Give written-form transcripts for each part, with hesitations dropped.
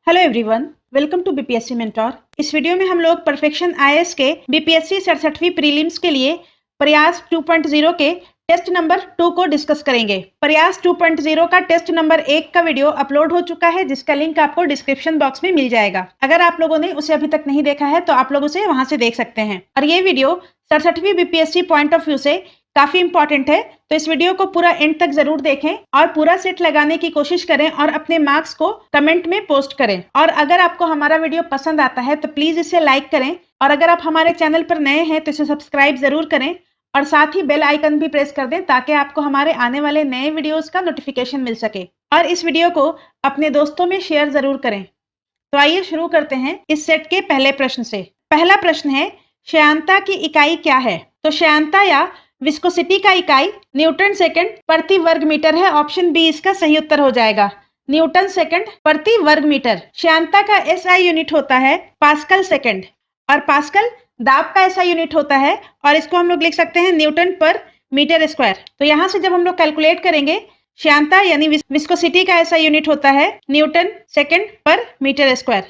Hello everyone, welcome to BPSC mentor. इस video में हम लोग परफेक्शन आईएएस के बीपीएससी 67वीं प्रीलिम्स के लिए प्रयास 2.0 के टेस्ट नंबर 2 को डिस्कस करेंगे। प्रयास 2.0 का टेस्ट नंबर 1 का वीडियो अपलोड हो चुका है, जिसका लिंक आपको डिस्क्रिप्शन बॉक्स में मिल जाएगा। अगर आप लोगों ने उसे अभी तक नहीं देखा है तो आप लोग उसे वहां से देख सकते हैं। और ये वीडियो 67वीं बीपीएससी पॉइंट ऑफ व्यू से काफी इंपॉर्टेंट है, तो इस वीडियो को पूरा एंड तक जरूर देखें और पूरा सेट लगाने की कोशिश करें और अपने मार्क्स को कमेंट में पोस्ट करें। और अगर आपको हमारा वीडियो पसंद आता है तो प्लीज इसे लाइक करें, और अगर आप हमारे चैनल पर नए हैं तो इसे सब्सक्राइब जरूर करें और साथ ही बेल आइकन भी प्रेस कर दें ताकि आपको हमारे आने वाले नए वीडियोस का नोटिफिकेशन मिल सके। और इस वीडियो को अपने दोस्तों में शेयर जरूर करें। तो आइए शुरू करते हैं इस सेट के पहले प्रश्न से। पहला प्रश्न है, श्यानता की इकाई क्या है? तो श्यानता या विस्कोसिटी का इकाई न्यूटन सेकंड प्रति वर्ग मीटर है। ऑप्शन बी इसका सही उत्तर हो जाएगा, न्यूटन सेकंड प्रति वर्ग मीटर। श्यानता का एसआई यूनिट होता है पास्कल सेकंड, और पास्कल दाब का ऐसा यूनिट होता है, और इसको हम लोग लिख सकते हैं न्यूटन पर मीटर स्क्वायर। तो यहाँ से जब हम लोग कैलकुलेट करेंगे, श्यानता यानी विस्कोसिटी का ऐसा यूनिट होता है न्यूटन सेकंड पर मीटर स्क्वायर।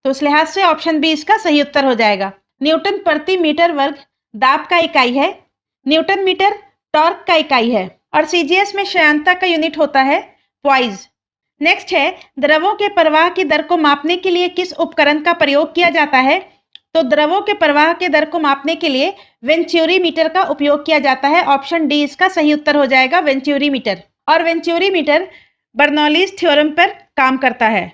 तो उस लिहाज से ऑप्शन बी इसका सही उत्तर हो जाएगा। न्यूटन प्रति मीटर वर्ग दाब का इकाई है, न्यूटन मीटर टॉर्क का इकाई है, और सीजीएस में श्यानता का यूनिट होता है पॉइज। नेक्स्ट है, द्रवों के प्रवाह की दर को मापने के लिए किस उपकरण का प्रयोग किया जाता है? तो द्रवों के प्रवाह के दर को मापने के लिए वेंचुरी मीटर का उपयोग किया जाता है। ऑप्शन डी इसका सही उत्तर हो जाएगा, वेंचुरी मीटर। और वेंचुरी मीटर बर्नौलीज थ्योरम पर काम करता है।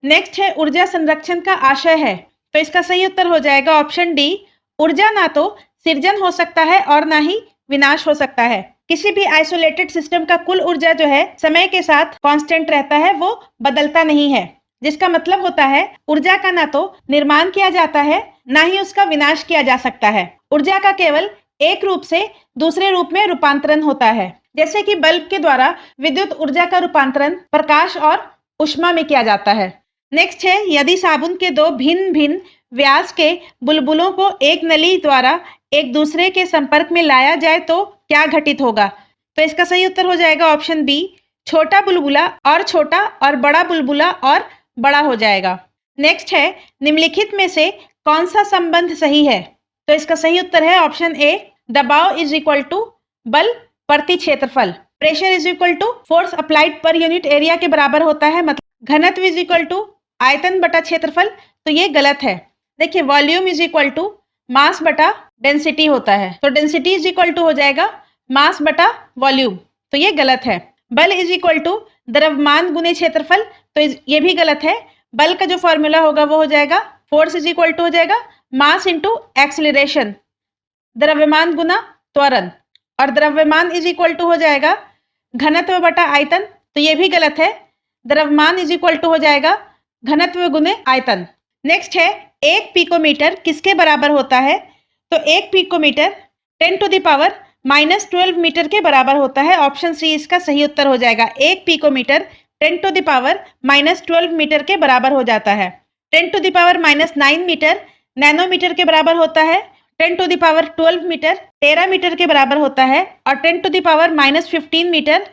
नेक्स्ट है, ऊर्जा संरक्षण का आशय है? तो इसका सही उत्तर हो जाएगा ऑप्शन डी, ऊर्जा ना तो सृजन हो सकता है और ना ही विनाश हो सकता है। किसी भी आइसोलेटेड सिस्टम का कुल ऊर्जा जो है समय के साथ कांस्टेंट रहता है, वो बदलता नहीं है। जिसका मतलब होता है ऊर्जा का ना तो निर्माण किया जाता है, ना ही उसका विनाश किया जा सकता है। ऊर्जा का केवल एक रूप से दूसरे रूप में रूपांतरण होता है। जैसे कि बल्ब के द्वारा विद्युत ऊर्जा का रूपांतरण प्रकाश और ऊष्मा में किया जाता है। नेक्स्ट है, यदि साबुन के दो भिन्न भिन्न व्यास के बुलबुलों को एक नली द्वारा एक दूसरे के संपर्क में लाया जाए तो क्या घटित होगा? तो इसका सही उत्तर हो जाएगा ऑप्शन बी, छोटा बुलबुला और छोटा और बड़ा बुलबुला और बड़ा हो जाएगा। नेक्स्ट है, निम्नलिखित में से कौन सा संबंध सही है? तो इसका सही उत्तर है ऑप्शन ए, दबाव इज इक्वल टू बल प्रति क्षेत्रफल। Pressure is equal to force applied per unit area के बराबर होता है। मतलब घनत्व इज इक्वल टू आयतन बटा क्षेत्रफल, तो ये गलत है। देखिए, volume is equal to mass बटा डेंसिटी होता है, तो डेंसिटी इज इक्वल टू हो जाएगा मास बटा वॉल्यूम, तो ये गलत है। बल इज इक्वल टू द्रव्यमान गुने क्षेत्रफल, तो ये भी गलत है। बल का जो फॉर्मूला होगा वो हो जाएगा फोर्स इज इक्वल टू हो जाएगा मास इंटू एक्सीलरेशन, द्रव्यमान गुना त्वरण, और द्रव्यमान इज इक्वल टू हो जाएगा घनत्व बटा आयतन, तो ये भी गलत है। द्रव्यमान इज इक्वल टू हो जाएगा घनत्व गुने आयतन। नेक्स्ट है, एक पिकोमीटर किसके बराबर होता है? तो एक picometre 10 to the power -12 metre के बराबर होता है। ऑप्शन सी इसका सही उत्तर हो जाएगा। एक picometre 10 to the power -12 metre के बराबर हो जाता है। 10 to the power -9 metre nanometre के बराबर होता है। 10 to the power 12 metre terametre के बराबर होता है, और 10 to the power -15 metre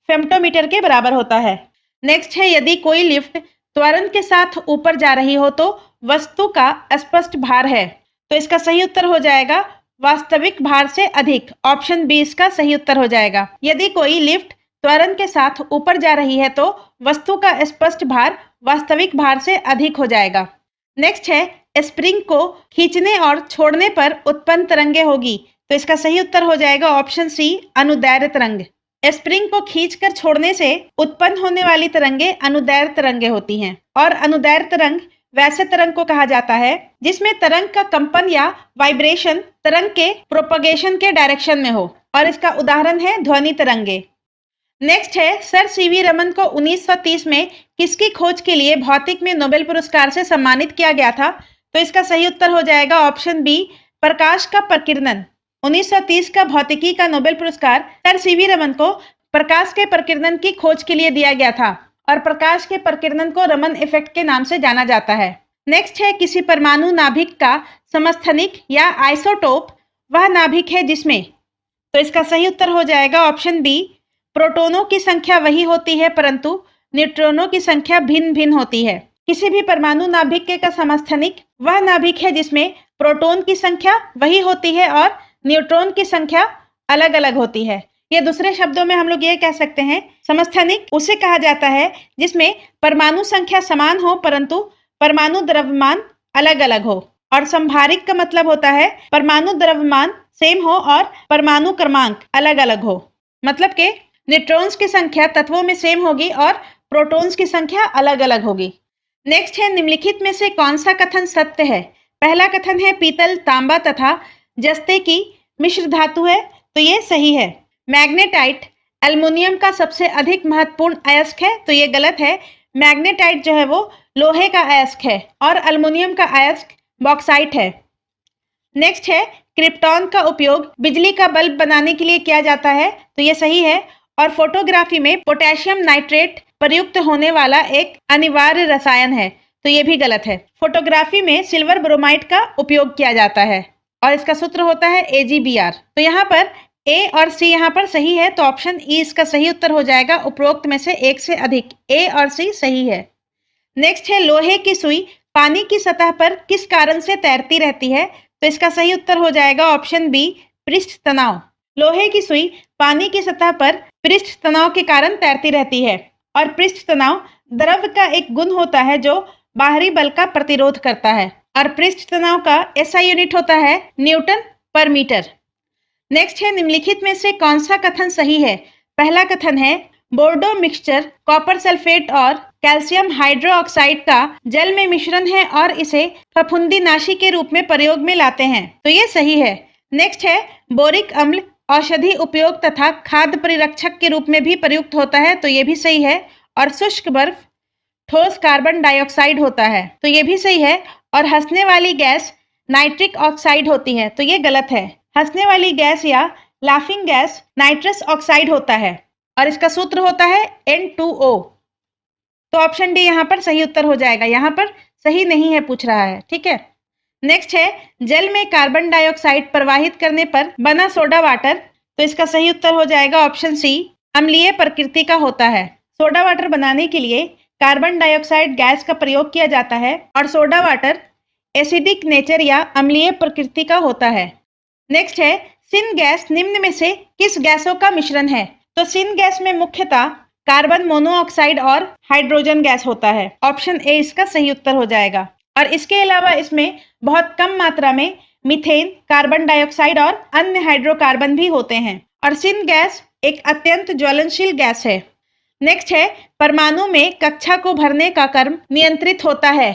femtometre के बराबर होता है। नेक्स्ट है, यदि कोई लिफ्ट त्वरण के साथ ऊपर जा रही हो तो वस्तु का स्पष्ट भार है? तो इसका सही उत्तर हो जाएगा वास्तविक भार से अधिक। ऑप्शन बी इसका सही उत्तर हो जाएगा। यदि कोई लिफ्ट त्वरण के साथ ऊपर जा रही है तो वस्तु का स्पष्ट भार वास्तविक भार से अधिक हो जाएगा। नेक्स्ट है, स्प्रिंग को खींचने और छोड़ने पर उत्पन्न तरंगे होगी? तो इसका सही उत्तर हो जाएगा ऑप्शन सी, अनुदैर्ध्य तरंग। स्प्रिंग को खींचकर छोड़ने से उत्पन्न होने वाली तरंगे अनुदैर्ध्य तरंगे होती हैं, और अनुदैर्ध्य तरंग वैसे तरंग को कहा जाता है जिसमें तरंग का कंपन या वाइब्रेशन तरंग के प्रोपगेशन के डायरेक्शन में हो, और इसका उदाहरण है ध्वनि तरंगे। नेक्स्ट है, सर सीवी रमन को 1930 में किसकी खोज के लिए भौतिक में नोबेल पुरस्कार से सम्मानित किया गया था? तो इसका सही उत्तर हो जाएगा ऑप्शन बी, प्रकाश का प्रकीर्णन। 1930 का भौतिकी का नोबेल पुरस्कार सर सीवी रमन को प्रकाश के प्रकीर्णन की खोज के लिए दिया गया था, और प्रकाश के प्रकीर्णन को रमन इफेक्ट के नाम से जाना जाता है। नेक्स्ट है, किसी परमाणु नाभिक का समस्थानिक या आइसोटोप वह नाभिक है जिसमें? तो इसका सही उत्तर हो जाएगा ऑप्शन बी, प्रोटॉनों की संख्या वही होती है परंतु न्यूट्रॉनों की संख्या भिन्न भिन्न होती है। किसी भी परमाणु नाभिक का समस्थानिक वह नाभिक है जिसमें प्रोटॉन की संख्या वही होती है और न्यूट्रॉन की संख्या अलग अलग होती है। ये दूसरे शब्दों में हम लोग ये कह सकते हैं, समस्थानिक उसे कहा जाता है जिसमें परमाणु संख्या समान हो परंतु परमाणु द्रव्यमान अलग अलग हो। और संभारिक का मतलब होता है परमाणु द्रव्यमान सेम हो और परमाणु क्रमांक अलग अलग हो। मतलब के न्यूट्रॉन्स की संख्या तत्वों में सेम होगी और प्रोटॉन्स की संख्या अलग अलग होगी। नेक्स्ट है, निम्नलिखित में से कौन सा कथन सत्य है? पहला कथन है पीतल, तांबा तथा जस्ते की मिश्र धातु है, तो ये सही है। मैग्नेटाइट एल्युमिनियम का सबसे अधिक महत्वपूर्ण अयस्क है, तो ये गलत है। मैग्नेटाइट जो है वो लोहे का अयस्क है और एल्युमिनियम का अयस्क बॉक्साइट है। नेक्स्ट है, क्रिप्टॉन का उपयोग बिजली का बल्ब बनाने के लिए किया जाता है, तो ये सही है। और फोटोग्राफी में पोटेशियम नाइट्रेट प्रयुक्त होने वाला एक अनिवार्य रसायन है, तो ये भी गलत है। फोटोग्राफी में सिल्वर ब्रोमाइड का उपयोग किया जाता है और इसका सूत्र होता है AgBr। तो यहाँ पर ए और सी यहाँ पर सही है, तो ऑप्शन ई इसका सही उत्तर हो जाएगा। उपरोक्त में से एक से अधिक, ए और सी सही है। नेक्स्ट है, लोहे की सुई पानी की सतह पर किस कारण से तैरती रहती है? तो इसका सही उत्तर हो जाएगा ऑप्शन बी, पृष्ठ तनाव। लोहे की सुई पानी की सतह पर पृष्ठ तनाव के कारण तैरती रहती है और पृष्ठ तनाव द्रव का एक गुण होता है जो बाहरी बल का प्रतिरोध करता है और पृष्ठ तनाव का SI यूनिट होता है न्यूटन पर मीटर। नेक्स्ट है, निम्नलिखित में से कौन सा कथन सही है? पहला कथन है बोर्डो मिक्सचर कॉपर सल्फेट और कैल्शियम हाइड्रोक्साइड का जल में मिश्रण है और इसे फफूंदीनाशी के रूप में प्रयोग में लाते हैं, तो ये सही है। नेक्स्ट है, बोरिक अम्ल औषधि उपयोग तथा खाद्य परिरक्षक के रूप में भी प्रयुक्त होता है, तो ये भी सही है। और शुष्क बर्फ ठोस कार्बन डाइऑक्साइड होता है, तो ये भी सही है। और हंसने वाली गैस नाइट्रिक ऑक्साइड होती है, तो ये गलत है। हंसने वाली गैस या लाफिंग गैस नाइट्रस ऑक्साइड होता है और इसका सूत्र होता है N2O। तो ऑप्शन डी यहाँ पर सही उत्तर हो जाएगा। यहाँ पर सही नहीं है पूछ रहा है, ठीक है। नेक्स्ट है, जल में कार्बन डाइऑक्साइड प्रवाहित करने पर बना सोडा वाटर, तो इसका सही उत्तर हो जाएगा ऑप्शन सी, अम्लीय प्रकृति का होता है। सोडा वाटर बनाने के लिए कार्बन डाइऑक्साइड गैस का प्रयोग किया जाता है और सोडा वाटर एसिडिक नेचर या अम्लीय प्रकृति का होता है। नेक्स्ट है, सिन गैस निम्न में से किस गैसों का मिश्रण है? तो सिन गैस में मुख्यतः कार्बन मोनोऑक्साइड और हाइड्रोजन गैस होता है। ऑप्शन ए इसका सही उत्तर हो जाएगा। और इसके अलावा इसमें बहुत कम मात्रा में मीथेन, कार्बन डाइऑक्साइड और अन्य हाइड्रोकार्बन भी होते हैं और सिन गैस एक अत्यंत ज्वलनशील गैस है। नेक्स्ट है, परमाणु में कक्षा को भरने का कर्म नियंत्रित होता है,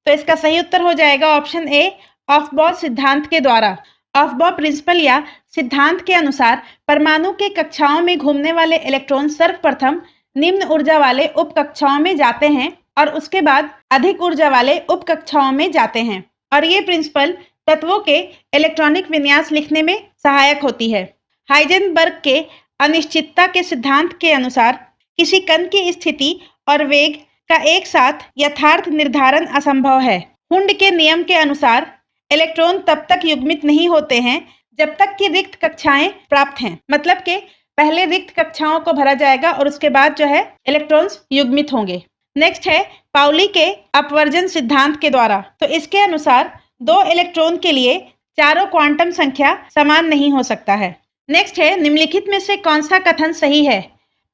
तो इसका सही उत्तर हो जाएगा ऑप्शन ए, ऑफबॉ सिद्धांत के द्वारा। ऑफबॉ प्रिंसिपल या सिद्धांत के अनुसार परमाणु के कक्षाओं में घूमने वाले इलेक्ट्रॉन सर्वप्रथम निम्न ऊर्जा वाले उप कक्षाओं में जाते हैं और उसके बाद अधिक ऊर्जा वाले उप कक्षाओं में जाते हैं और ये प्रिंसिपल तत्वों के इलेक्ट्रॉनिक विन्यास लिखने में सहायक होती है। हाइजेनबर्ग के अनिश्चितता के सिद्धांत के अनुसार किसी कण की स्थिति और वेग का एक साथ यथार्थ निर्धारण असंभव है। हुंड के नियम के अनुसार इलेक्ट्रॉन तब तक युग्मित नहीं होते हैं जब तक कि रिक्त कक्षाएं प्राप्त हैं। मतलब कि पहले रिक्त कक्षाओं को भरा जाएगा और उसके बाद जो है इलेक्ट्रॉन्स युग्मित होंगे। नेक्स्ट है, पाउली के अपवर्जन सिद्धांत के द्वारा, तो इसके अनुसार दो इलेक्ट्रॉन के लिए चारों क्वांटम संख्या समान नहीं हो सकता है। नेक्स्ट है, निम्नलिखित में से कौन सा कथन सही है?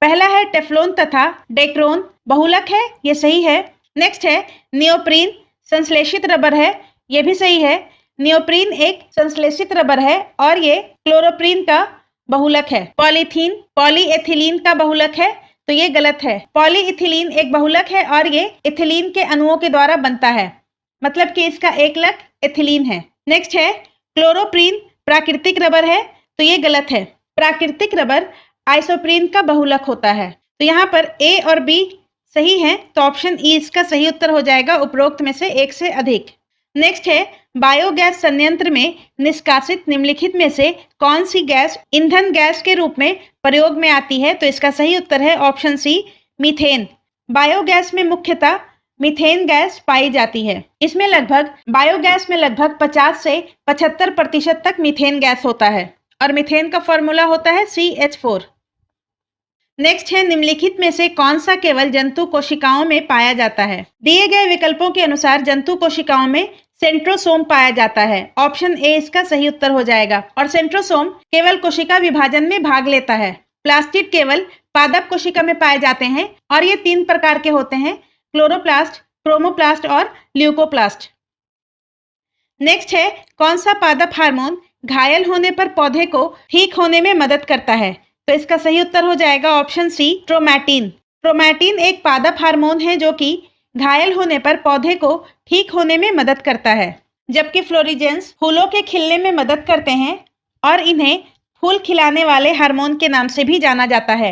पहला है टेफ्लॉन तथा डेक्रोन बहुलक है, ये सही है। नेक्स्ट है, नियोप्रीन संश्लेषित रबर है, ये भी सही है। नियोप्रीन एक संश्लेषित रबर है और ये क्लोरोप्रीन का बहुलक है। पॉलीथीन पॉलीएथिलीन का बहुलक है, तो ये गलत है। पॉलीइथिलीन एक बहुलक है और ये इथिलीन के अणुओं के द्वारा बनता है, मतलब कि इसका एकलक एथिलीन है। नेक्स्ट है, क्लोरोप्रीन प्राकृतिक रबर है, तो ये गलत है। प्राकृतिक रबर आइसोप्रीन का बहुलक होता है। तो यहाँ पर ए और बी सही है, तो ऑप्शन ई इसका सही उत्तर हो जाएगा, उपरोक्त में से एक से अधिक। नेक्स्ट है, बायोगैस संयंत्र में निष्कासित निम्नलिखित में से कौन सी गैस ईंधन गैस के रूप में प्रयोग में आती है? तो इसका सही उत्तर है ऑप्शन सी, मीथेन। बायोगैस में मुख्यतः मीथेन गैस पाई जाती है। इसमें लगभग बायोगैस में लगभग 50 से 75% तक मीथेन गैस होता है और मीथेन का फॉर्मूला होता है CH4। नेक्स्ट है निम्नलिखित में से कौन सा केवल जंतु कोशिकाओं में पाया जाता है? दिए गए विकल्पों के अनुसार जंतु कोशिकाओं में सेंट्रोसोम पाया जाता है। ऑप्शन ए इसका सही उत्तर हो जाएगा। और सेंट्रोसोम केवल कोशिका विभाजन में भाग लेता है। प्लास्टिड केवल पादप कोशिका में पाए जाते हैं और ये 3 प्रकार के होते हैं, क्लोरोप्लास्ट, क्रोमोप्लास्ट और ल्यूकोप्लास्ट। नेक्स्ट है कौन सा पादप हार्मोन घायल होने पर पौधे को ठीक होने में मदद करता है? तो इसका सही उत्तर हो जाएगा ऑप्शन सी, क्रोमैटिन। क्रोमैटिन एक पादप हार्मोन है जो कि घायल होने पर पौधे को ठीक होने में मदद करता है, जबकि फ्लोरिजेंस फूलों के खिलने में मदद करते हैं और इन्हें फूल खिलाने वाले हार्मोन के नाम से भी जाना जाता है।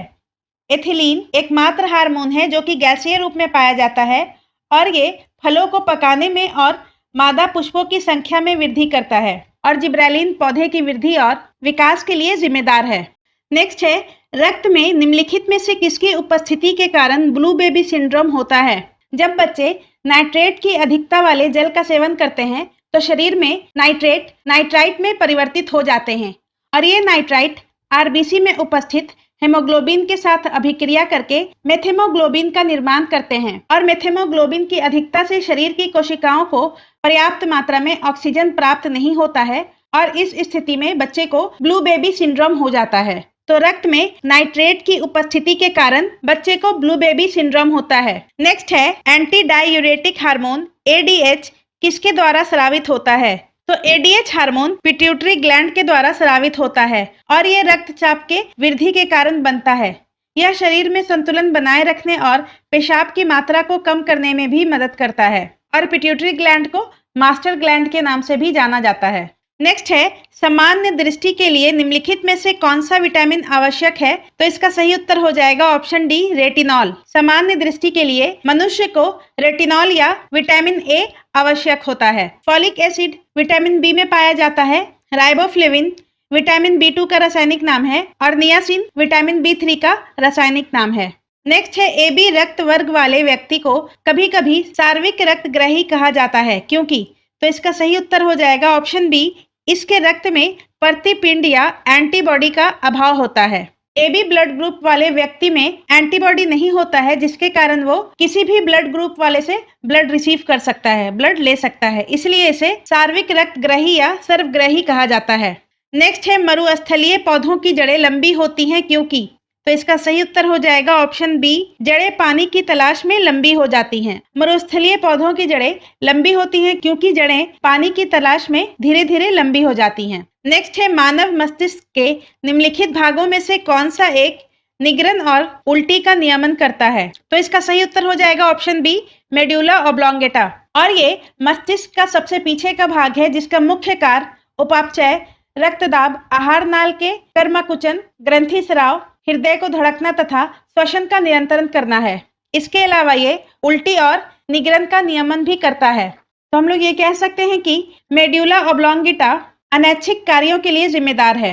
एथिलीन एकमात्र हार्मोन है जो कि गैसीय रूप में पाया जाता है और ये फलों को पकाने में और मादा पुष्पों की संख्या में वृद्धि करता है। और जिब्रेलिन पौधे की वृद्धि और विकास के लिए जिम्मेदार है। नेक्स्ट है रक्त में निम्नलिखित में से किसकी उपस्थिति के कारण ब्लू बेबी सिंड्रोम होता है? जब बच्चे नाइट्रेट की अधिकता वाले जल का सेवन करते हैं तो शरीर में नाइट्रेट नाइट्राइट में परिवर्तित हो जाते हैं और ये नाइट्राइट आरबीसी में उपस्थित हेमोग्लोबिन के साथ अभिक्रिया करके मेथेमोग्लोबिन का निर्माण करते हैं और मेथेमोग्लोबिन की अधिकता से शरीर की कोशिकाओं को पर्याप्त मात्रा में ऑक्सीजन प्राप्त नहीं होता है और इस स्थिति में बच्चे को ब्लू बेबी सिंड्रोम हो जाता है। तो रक्त में नाइट्रेट की उपस्थिति के कारण बच्चे को ब्लू बेबी सिंड्रोम होता है। नेक्स्ट है एंटी डाययूरेटिक हार्मोन एडीएच किसके द्वारा स्रावित होता है? तो एडीएच हार्मोन पिट्यूटरी ग्लैंड के द्वारा स्रावित होता है और ये रक्तचाप के वृद्धि के कारण बनता है। यह शरीर में संतुलन बनाए रखने और पेशाब की मात्रा को कम करने में भी मदद करता है और पिट्यूटरी ग्लैंड को मास्टर ग्लैंड के नाम से भी जाना जाता है। नेक्स्ट है सामान्य दृष्टि के लिए निम्नलिखित में से कौन सा विटामिन आवश्यक है? तो इसका सही उत्तर हो जाएगा ऑप्शन डी, रेटिनॉल। सामान्य दृष्टि के लिए मनुष्य को रेटिनॉल या विटामिन ए आवश्यक होता है। फॉलिक एसिड विटामिन बी में पाया जाता है। राइबोफ्लेविन विटामिन B2 का रासायनिक नाम है और नियासिन विटामिन B3 का रासायनिक नाम है। नेक्स्ट है AB रक्त वर्ग वाले व्यक्ति को कभी कभी सार्विक रक्त ग्रही कहा जाता है, क्योंकि? तो इसका सही उत्तर हो जाएगा ऑप्शन बी, इसके रक्त में प्रतिपिंड या एंटीबॉडी का अभाव होता है। AB ब्लड ग्रुप वाले व्यक्ति में एंटीबॉडी नहीं होता है, जिसके कारण वो किसी भी ब्लड ग्रुप वाले से ब्लड रिसीव कर सकता है, ब्लड ले सकता है, इसलिए इसे सार्विक रक्त ग्रही या सर्वग्रही कहा जाता है। नेक्स्ट है मरुस्थलीय पौधों की जड़ें लंबी होती हैं, क्योंकि? तो इसका सही उत्तर हो जाएगा ऑप्शन बी, जड़ें पानी की तलाश में लंबी हो जाती हैं। मरुस्थलीय पौधों की जड़ें लंबी होती हैं क्योंकि जड़ें पानी की तलाश में धीरे धीरे लंबी हो जाती हैं। नेक्स्ट है मानव मस्तिष्क के निम्नलिखित भागों में से कौन सा एक निगरन और उल्टी का नियमन करता है? तो इसका सही उत्तर हो जाएगा ऑप्शन बी, मेड्यूला ऑब्लोंगेटा। और ये मस्तिष्क का सबसे पीछे का भाग है जिसका मुख्य कार्य उपापचय, रक्तदाब, आहार नाल के कर्माकुचन, ग्रंथि स्राव, हृदय को धड़कना तथा श्वसन का नियंत्रण करना है। इसके अलावा ये उल्टी और निगरन का नियमन भी करता है। तो हम लोग ये कह सकते हैं कि मेड्यूला ऑब्लोंगेटा अनैच्छिक कार्यों के लिए जिम्मेदार है।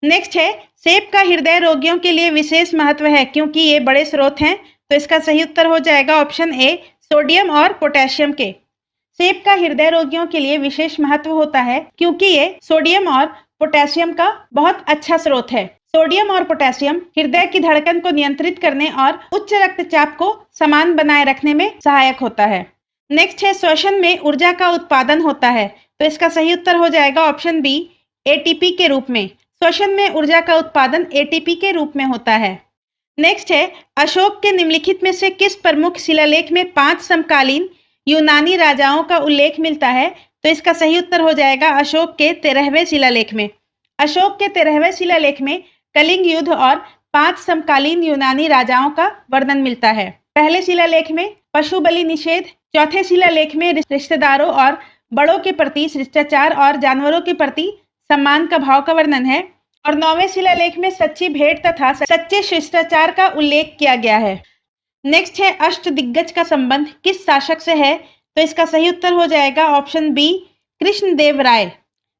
नेक्स्ट है सेब का हृदय रोगियों के लिए विशेष महत्व है क्योंकि ये बड़े स्रोत हैं। तो इसका सही उत्तर हो जाएगा ऑप्शन ए, सोडियम और पोटेशियम के। सेब का हृदय रोगियों के लिए विशेष महत्व होता है क्योंकि ये सोडियम और पोटेशियम का बहुत अच्छा स्रोत है। सोडियम और पोटेशियम हृदय की धड़कन को नियंत्रित करने और उच्च रक्तचाप को समान बनाए रखने में सहायक होता है। नेक्स्ट है श्वसन में ऊर्जा का उत्पादन होता है। तो इसका सही उत्तर हो जाएगा ऑप्शन बी, एटीपी के रूप में। श्वसन में ऊर्जा का उत्पादन एटीपी के रूप में होता है। नेक्स्ट है अशोक के निम्नलिखित में से किस प्रमुख शिलालेख में 5 समकालीन यूनानी राजाओं का उल्लेख मिलता है? तो इसका सही उत्तर हो जाएगा अशोक के 13वें शिलालेख में। अशोक के 13वें शिलालेख में कलिंग युद्ध और 5 समकालीन यूनानी राजाओं का वर्णन मिलता है। पहले शिलालेख में पशु बलि निषेध, चौथे शिलालेख में रिश्तेदारों और बड़ों के प्रति शिष्टाचार और जानवरों के प्रति सम्मान का भाव का वर्णन है और 9वें शिलालेख में सच्ची भेंट तथा सच्चे शिष्टाचार का उल्लेख किया गया है। नेक्स्ट है अष्टदिग्गज का संबंध किस शासक से है? तो इसका सही उत्तर हो जाएगा ऑप्शन बी, कृष्णदेव राय।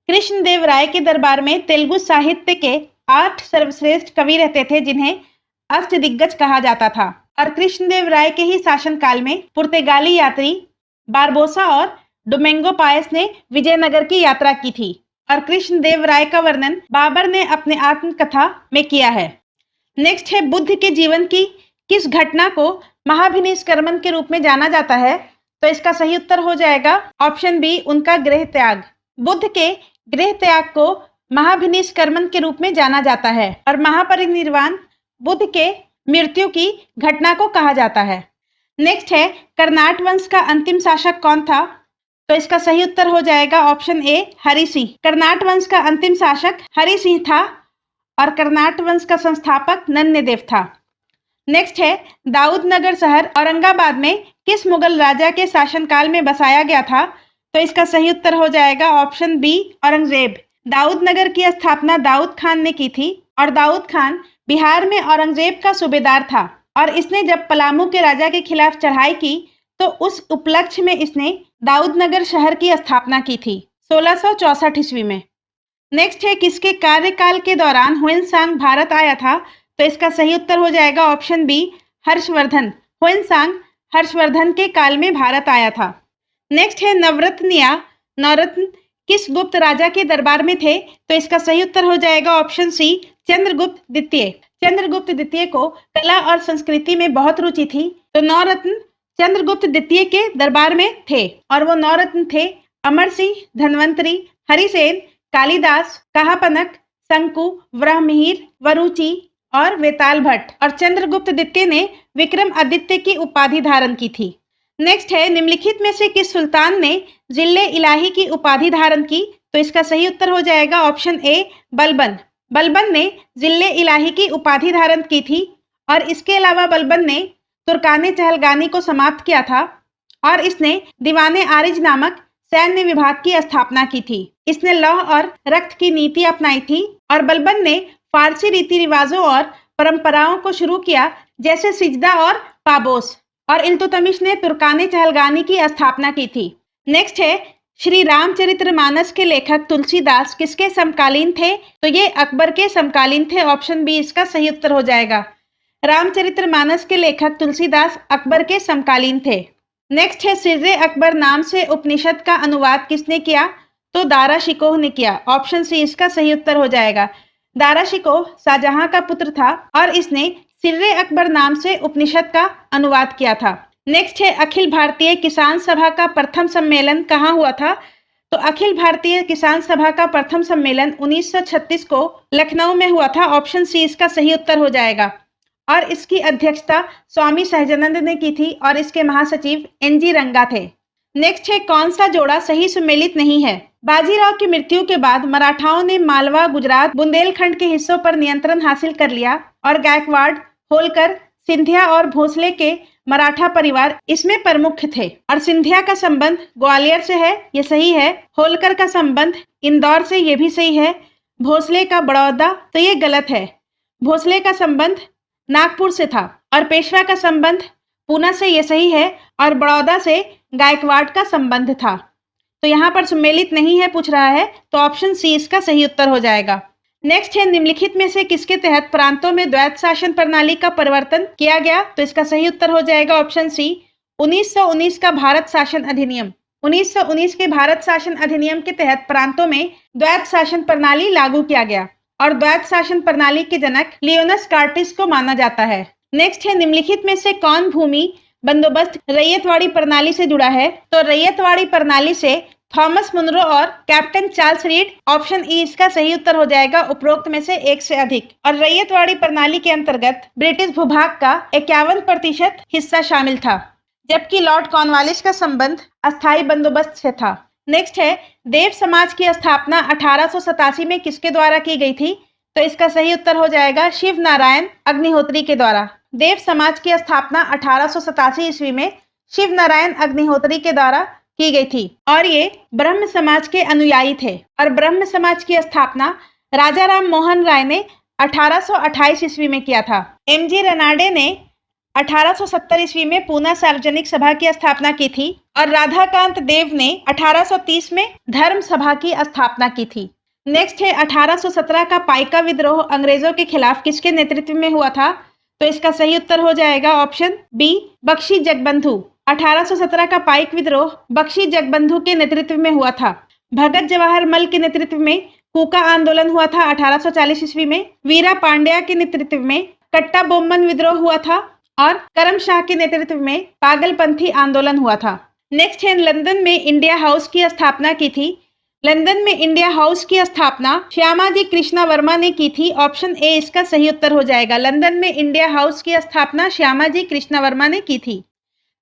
कृष्णदेव राय के दरबार में तेलुगु साहित्य के 8 सर्वश्रेष्ठ कवि रहते थे जिन्हें अष्टदिग्गज कहा जाता था और कृष्णदेव राय के ही शासनकाल में पुर्तगाली यात्री बारबोसा और डोमिंगो पायस ने विजयनगर की यात्रा की थी और कृष्णदेव राय का वर्णन बाबर ने अपने आत्मकथा में किया है। नेक्स्ट है बुद्ध के जीवन की किस घटना को महाभिनिष्क्रमण के रूप में जाना जाता है? तो इसका सही उत्तर हो जाएगा ऑप्शन बी, उनका गृह त्याग। बुद्ध के गृह त्याग को महाभिनिष्क्रमण के रूप में जाना जाता है और महापरिनिर्वाण बुद्ध के मृत्यु की घटना को कहा जाता है। नेक्स्ट है कर्नाट वंश का अंतिम शासक कौन था? तो इसका सही उत्तर हो जाएगा ऑप्शन ए, हरि सिंह। कर्नाट वंश का अंतिम शासक हरि सिंह था और कर्नाट वंश का संस्थापक नन्यदेव था। नेक्स्ट है दाऊदनगर शहर औरंगाबाद में किस मुगल राजा के शासनकाल में बसाया गया था? तो इसका सही उत्तर हो जाएगा ऑप्शन बी, औरंगजेब। दाऊदनगर की स्थापना दाऊद खान ने की थी और दाऊद खान बिहार में औरंगजेब का सूबेदार था और इसने जब पलामू के राजा के खिलाफ चढ़ाई की तो उस उपलक्ष्य में इसने दाऊदनगर शहर की स्थापना की थी 1664 ईस्वी में। नेक्स्ट है किसके कार्यकाल के दौरान ह्वेनसांग भारत आया था? तो इसका सही उत्तर हो जाएगा ऑप्शन बी, हर्षवर्धन। ह्वेनसांग हर्षवर्धन के काल में भारत आया था। नेक्स्ट है नवरत्न या नवरत्न किस गुप्त राजा के दरबार में थे? तो इसका सही उत्तर हो जाएगा ऑप्शन सी, चंद्रगुप्त द्वितीय। चंद्रगुप्त द्वितीय को कला और संस्कृति में बहुत रुचि थी तो नवरत्न चंद्रगुप्त द्वितीय के दरबार में थे और वो नवरत्न थे अमर सिंह, धन्वंतरी, हरिसेन, कालिदास, कहापनक, शंकु, ब्रह्ममिहिर, वरुचि और वेताल भट्ट। और चंद्रगुप्त द्वितीय ने विक्रम आदित्य की उपाधि धारण की थी। नेक्स्ट है निम्नलिखित में से किस सुल्तान ने जिले इलाही की उपाधि धारण की? तो इसका सही उत्तर हो जाएगा ऑप्शन ए, बलबन। बलबन ने जिले इलाही की उपाधि धारण की थी और इसके अलावा बलबन ने तुर्काने चहलगानी को समाप्त किया था और इसने दीवाने आरिज नामक सैन्य विभाग की स्थापना की थी। इसने लौह और रक्त की नीति अपनाई थी और बलबन ने फारसी रीति रिवाजों और परंपराओं को शुरू किया जैसे सिजदा और पाबोस और इल्तुतमिश ने तुर्काने चहलगानी की स्थापना की थी। नेक्स्ट है श्री रामचरितमानस के लेखक तुलसीदास किसके समकालीन थे? तो ये अकबर के समकालीन थे। ऑप्शन बी इसका सही उत्तर हो जाएगा। रामचरितमानस के लेखक तुलसीदास अकबर के समकालीन थे। नेक्स्ट है सिर्रे अकबर नाम से उपनिषद का अनुवाद किसने किया? तो दारा शिकोह ने किया। ऑप्शन सी इसका सही उत्तर हो जाएगा। दारा शिकोह शाहजहां का पुत्र था और इसने सिर्रे अकबर नाम से उपनिषद का अनुवाद किया था। नेक्स्ट है अखिल भारतीय किसान सभा का प्रथम सम्मेलन कहाँ हुआ था? तो अखिल भारतीय किसान सभा का प्रथम सम्मेलन 1936 को लखनऊ में हुआ था। ऑप्शन सी इसका सही उत्तर हो जाएगा और इसकी अध्यक्षता स्वामी सहजानंद ने की थी और इसके महासचिव एनजी रंगा थे। नेक्स्ट है कौन सा जोड़ा सही सुमेलित नहीं है? बाजीराव की मृत्यु के बाद मराठाओं ने मालवा, गुजरात, बुंदेलखंड के हिस्सों पर नियंत्रण हासिल कर लिया और गायकवाड़, होलकर, सिंधिया और भोसले के मराठा परिवार इसमें प्रमुख थे और सिंधिया का संबंध ग्वालियर से है, ये सही है। होलकर का संबंध इंदौर से, ये भी सही है। भोसले का बड़ौदा, तो ये गलत है। भोसले का संबंध नागपुर से था और पेशवा का संबंध पूना से, ये सही है। और बड़ौदा से गायकवाड़ का संबंध था। तो यहाँ पर सुमेलित नहीं है पूछ रहा है, तो ऑप्शन सी इसका सही उत्तर हो जाएगा। नेक्स्ट है निम्नलिखित में से किसके तहत प्रांतों में द्वैत शासन प्रणाली का परिवर्तन किया गया? तो इसका सही उत्तर हो जाएगा ऑप्शन सी 1919 का भारत शासन अधिनियम। 1919 के भारत शासन अधिनियम के तहत प्रांतों में द्वैत शासन प्रणाली लागू किया गया और द्वैत शासन प्रणाली के जनक लियोनस कार्टिस को माना जाता है। नेक्स्ट है निम्नलिखित में से कौन भूमि बंदोबस्त रैयतवाड़ी प्रणाली से जुड़ा है? तो रैयतवाड़ी प्रणाली से थॉमस मुनरो और captain Charles read. Option E इसका सही उत्तर हो जाएगा उपरोक्त में से एक से अधिक। और रैयतवाड़ी प्रणाली के अंतर्गत ब्रिटिश भूभाग का 51% हिस्सा शामिल था, जबकि लॉर्ड कॉर्नवालिस का संबंध अस्थायी बंदोबस्त से था। नेक्स्ट है देव समाज की स्थापना 1887 में किसके द्वारा की गई थी? तो इसका सही उत्तर हो जाएगा शिव नारायण अग्निहोत्री के द्वारा। देव समाज की स्थापना 1887 ईस्वी में शिव नारायण अग्निहोत्री के द्वारा की गई थी और ये ब्रह्म समाज के अनुयायी थे और ब्रह्म समाज की स्थापना राजा राम मोहन राय ने 1828 ईस्वी में किया था। एमजी रनाडे ने 1870 ईस्वी में पूना सार्वजनिक सभा की स्थापना की थी और राधाकांत देव ने 1830 में धर्म सभा की स्थापना की थी। नेक्स्ट है 1817 का पाइका विद्रोह अंग्रेजों के खिलाफ किसके नेतृत्व में हुआ था? तो इसका सही उत्तर हो जाएगा ऑप्शन बी बख्शी जगबंधु। 1817 का पाइक विद्रोह बख्शी जगबंधु के नेतृत्व में हुआ था। भगत जवाहर मल के नेतृत्व में कूका आंदोलन हुआ था 1840 ईस्वी में। वीरा पांड्या के नेतृत्व में कट्टा बोम्मन विद्रोह हुआ था और करम शाह के नेतृत्व में पागलपंथी आंदोलन हुआ था। नेक्स्ट है, लंदन में इंडिया हाउस की स्थापना की थी। लंदन में इंडिया हाउस की स्थापना श्यामाजी कृष्णा वर्मा ने की थी। ऑप्शन ए इसका सही उत्तर हो जाएगा। लंदन में इंडिया हाउस की स्थापना श्यामाजी कृष्णा वर्मा ने की थी।